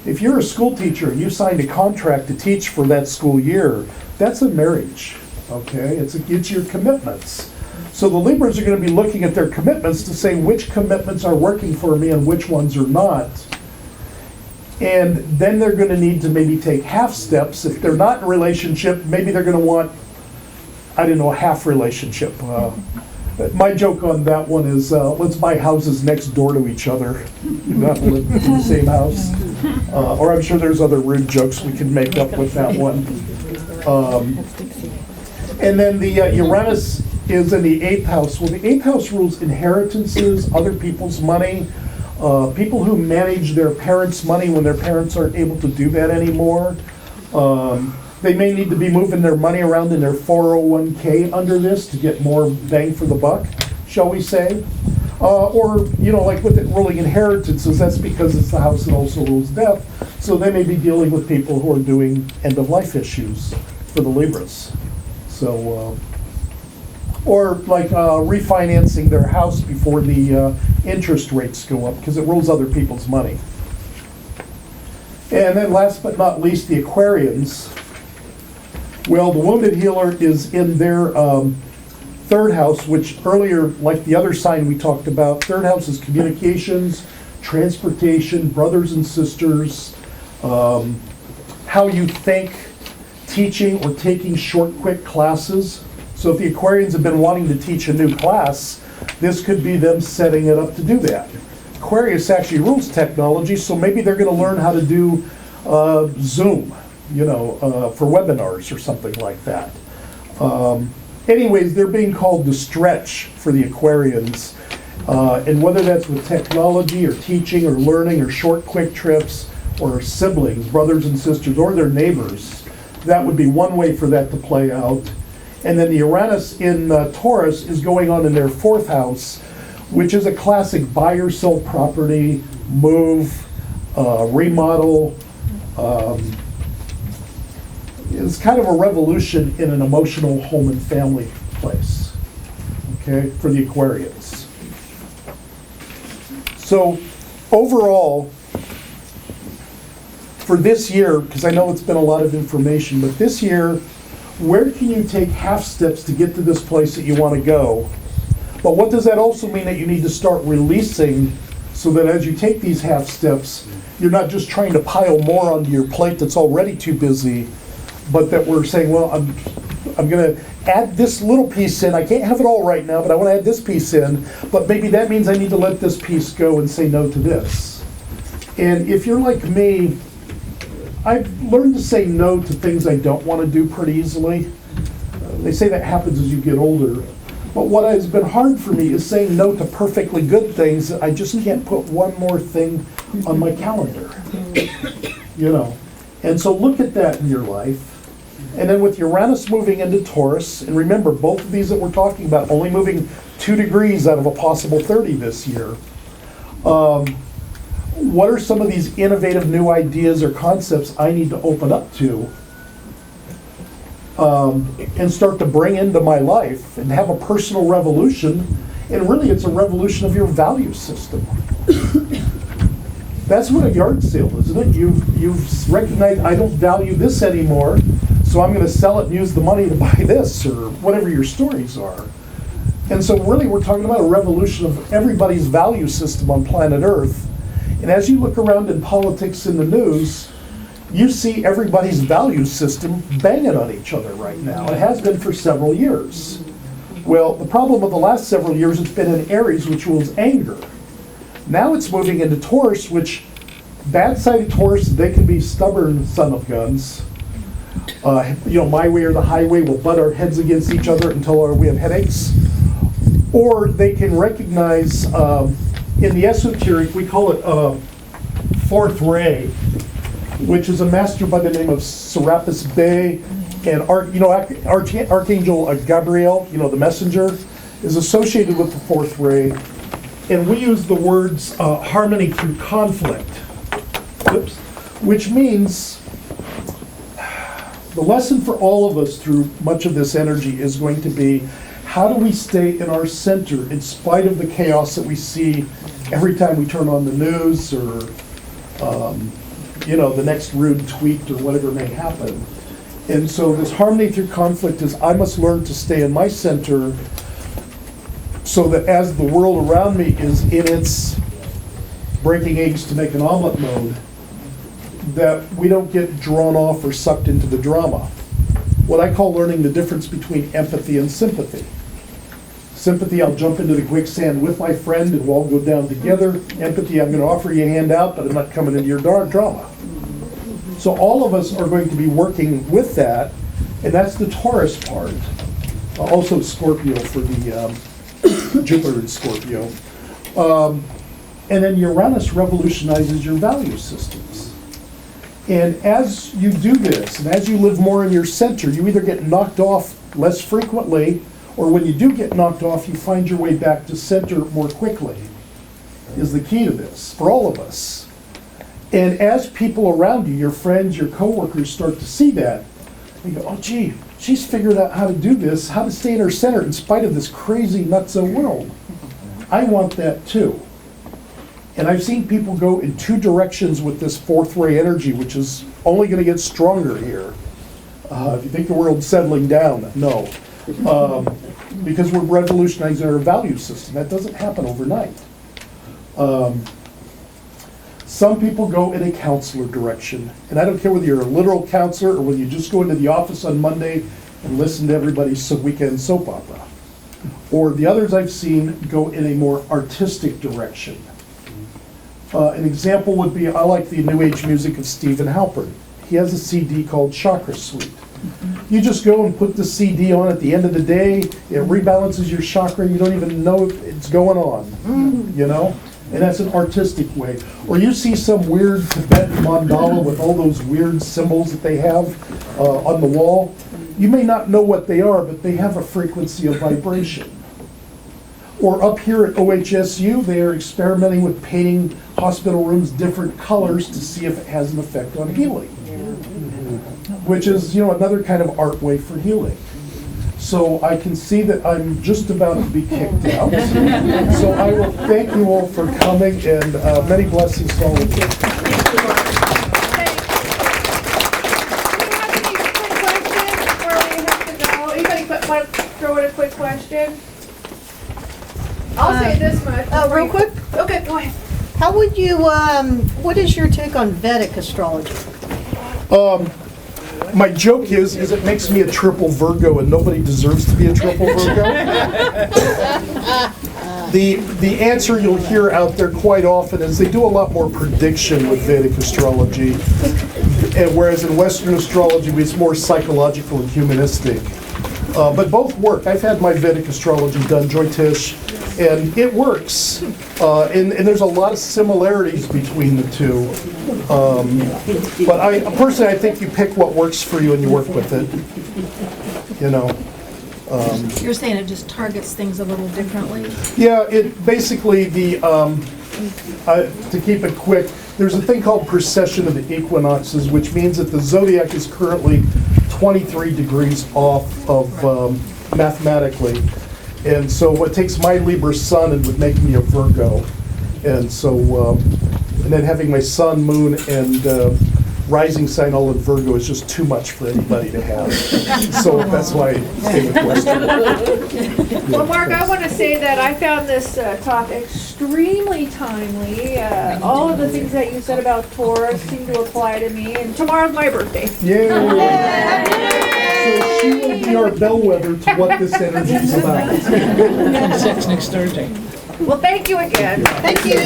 If you're a school teacher and you signed a contract to teach for that school year, that's a marriage, okay? It's your commitments. So the Libras are going to be looking at their commitments to say which commitments are working for me and which ones are not. And then they're gonna need to maybe take half steps. If they're not in a relationship, maybe they're gonna want, I don't know, a half relationship. My joke on that one is, let's buy houses next door to each other, not live in the same house. Or I'm sure there's other rude jokes we can make up with that one. And then the Uranus is in the 8th house. Well, the 8th house rules inheritances, other people's money, people who manage their parents' money when their parents aren't able to do that anymore. They may need to be moving their money around in their 401k under this to get more bang for the buck, shall we say. Or, you know, like with it ruling inheritances, that's because it's the house that also rules death. So they may be dealing with people who are doing end-of-life issues for the Libras. So, or like refinancing their house before the interest rates go up, because it rules other people's money. And then last but not least, the Aquarians. Well, the wounded healer is in their 3rd house, which earlier, like the other sign we talked about, 3rd house is communications, transportation, brothers and sisters, how you think, teaching or taking short, quick classes. So if the Aquarians have been wanting to teach a new class, this could be them setting it up to do that. Aquarius actually rules technology, so maybe they're going to learn how to do Zoom, you know, for webinars or something like that. Anyways, they're being called to stretch for the Aquarians. And whether that's with technology or teaching or learning or short, quick trips or siblings, brothers and sisters, or their neighbors, that would be one way for that to play out. And then the Uranus in Taurus is going on in their 4th house, which is a classic buy or sell property, move, remodel. It's kind of a revolution in an emotional home and family place, okay, for the Aquarians. So overall, for this year, because I know it's been a lot of information, but this year, where can you take half steps to get to this place that you want to go? But what does that also mean that you need to start releasing so that as you take these half steps, you're not just trying to pile more onto your plate that's already too busy, but that we're saying, well, I'm going to add this little piece in. I can't have it all right now, but I want to add this piece in. But maybe that means I need to let this piece go and say no to this. And if you're like me, I've learned to say no to things I don't want to do pretty easily. They say that happens as you get older. But what has been hard for me is saying no to perfectly good things that I just can't put one more thing on my calendar. You know. And so look at that in your life. And then with Uranus moving into Taurus, and remember, both of these that we're talking about only moving 2 degrees out of a possible 30 this year. What are some of these innovative new ideas or concepts I need to open up to and start to bring into my life and have a personal revolution? And really, it's a revolution of your value system. That's what a yard sale is, isn't it? You've recognized, I don't value this anymore, so I'm going to sell it and use the money to buy this, or whatever your stories are. And so really, we're talking about a revolution of everybody's value system on planet Earth. And as you look around in politics in the news, you see everybody's value system banging on each other right now. It has been for several years. Well, the problem of the last several years, it's been in Aries, which rules anger. Now it's moving into Taurus, which, bad side of Taurus, they can be stubborn son of guns. You know, my way or the highway, will butt our heads against each other until we have headaches. Or they can recognize, in the Esoteric, we call it fourth ray, which is a master by the name of Serapis Bey, and Archangel Gabriel, you know, the messenger, is associated with the fourth ray. And we use the words harmony through conflict, which means the lesson for all of us through much of this energy is going to be, how do we stay in our center in spite of the chaos that we see every time we turn on the news, or you know, the next rude tweet or whatever may happen. And so this harmony through conflict is, I must learn to stay in my center so that as the world around me is in its breaking eggs to make an omelet mode, that we don't get drawn off or sucked into the drama. What I call learning the difference between empathy and sympathy. Sympathy, I'll jump into the quicksand with my friend and we'll all go down together. Empathy, I'm going to offer you a handout, but I'm not coming into your drama. So all of us are going to be working with that, and that's the Taurus part. Also Scorpio for the Jupiter in Scorpio. And then Uranus revolutionizes your value systems. And as you do this, and as you live more in your center, you either get knocked off less frequently, or when you do get knocked off, you find your way back to center more quickly, is the key to this, for all of us. And as people around you, your friends, your coworkers start to see that, they go, oh gee, she's figured out how to do this, how to stay in her center in spite of this crazy nutso world. I want that too. And I've seen people go in two directions with this fourth ray energy, which is only going to get stronger here. If you think the world's settling down, no. Because we're revolutionizing our value system. That doesn't happen overnight. Some people go in a counselor direction. And I don't care whether you're a literal counselor or whether you just go into the office on Monday and listen to everybody's weekend soap opera. Or the others I've seen go in a more artistic direction. An example would be, I like the New Age music of Stephen Halpern. He has a CD called Chakra Suite. You just go and put the CD on at the end of the day, it rebalances your chakra, you don't even know it's going on, you know? And that's an artistic way. Or you see some weird Tibetan mandala with all those weird symbols that they have on the wall. You may not know what they are, but they have a frequency of vibration. Or up here at OHSU, they are experimenting with painting hospital rooms different colors to see if it has an effect on healing. Which is, you know, another kind of art way for healing. So I can see that I'm just about to be kicked out. So I will thank you all for coming, and many blessings to all of you. Throw in a quick question. I'll say this much. Real quick, Okay, go ahead. how would you, what is your take on Vedic astrology? My joke is it makes me a triple Virgo, and nobody deserves to be a triple Virgo. The answer you'll hear out there quite often is they do a lot more prediction with Vedic astrology, and whereas in Western astrology it's more psychological and humanistic. But both work. I've had my Vedic astrology done, Jyotish, and it works. And there's a lot of similarities between the two. But personally, I think you pick what works for you and you work with it. You know. You're saying it just targets things a little differently? Yeah, it basically to keep it quick, there's a thing called precession of the equinoxes, which means that the zodiac is currently 23 degrees off of mathematically. And so what takes my Libra sun and would make me a Virgo. And so, and then having my sun, moon, and rising sign all in Virgo is just too much for anybody to have. So that's why I stay with Western. Well, Mark, I want to say that I found this talk extremely timely. All of the things that you said about Taurus seem to apply to me, and tomorrow's my birthday. Yay! So she will be our bellwether to what this energy is about. Sex next Thursday. Well, thank you again. Thank you.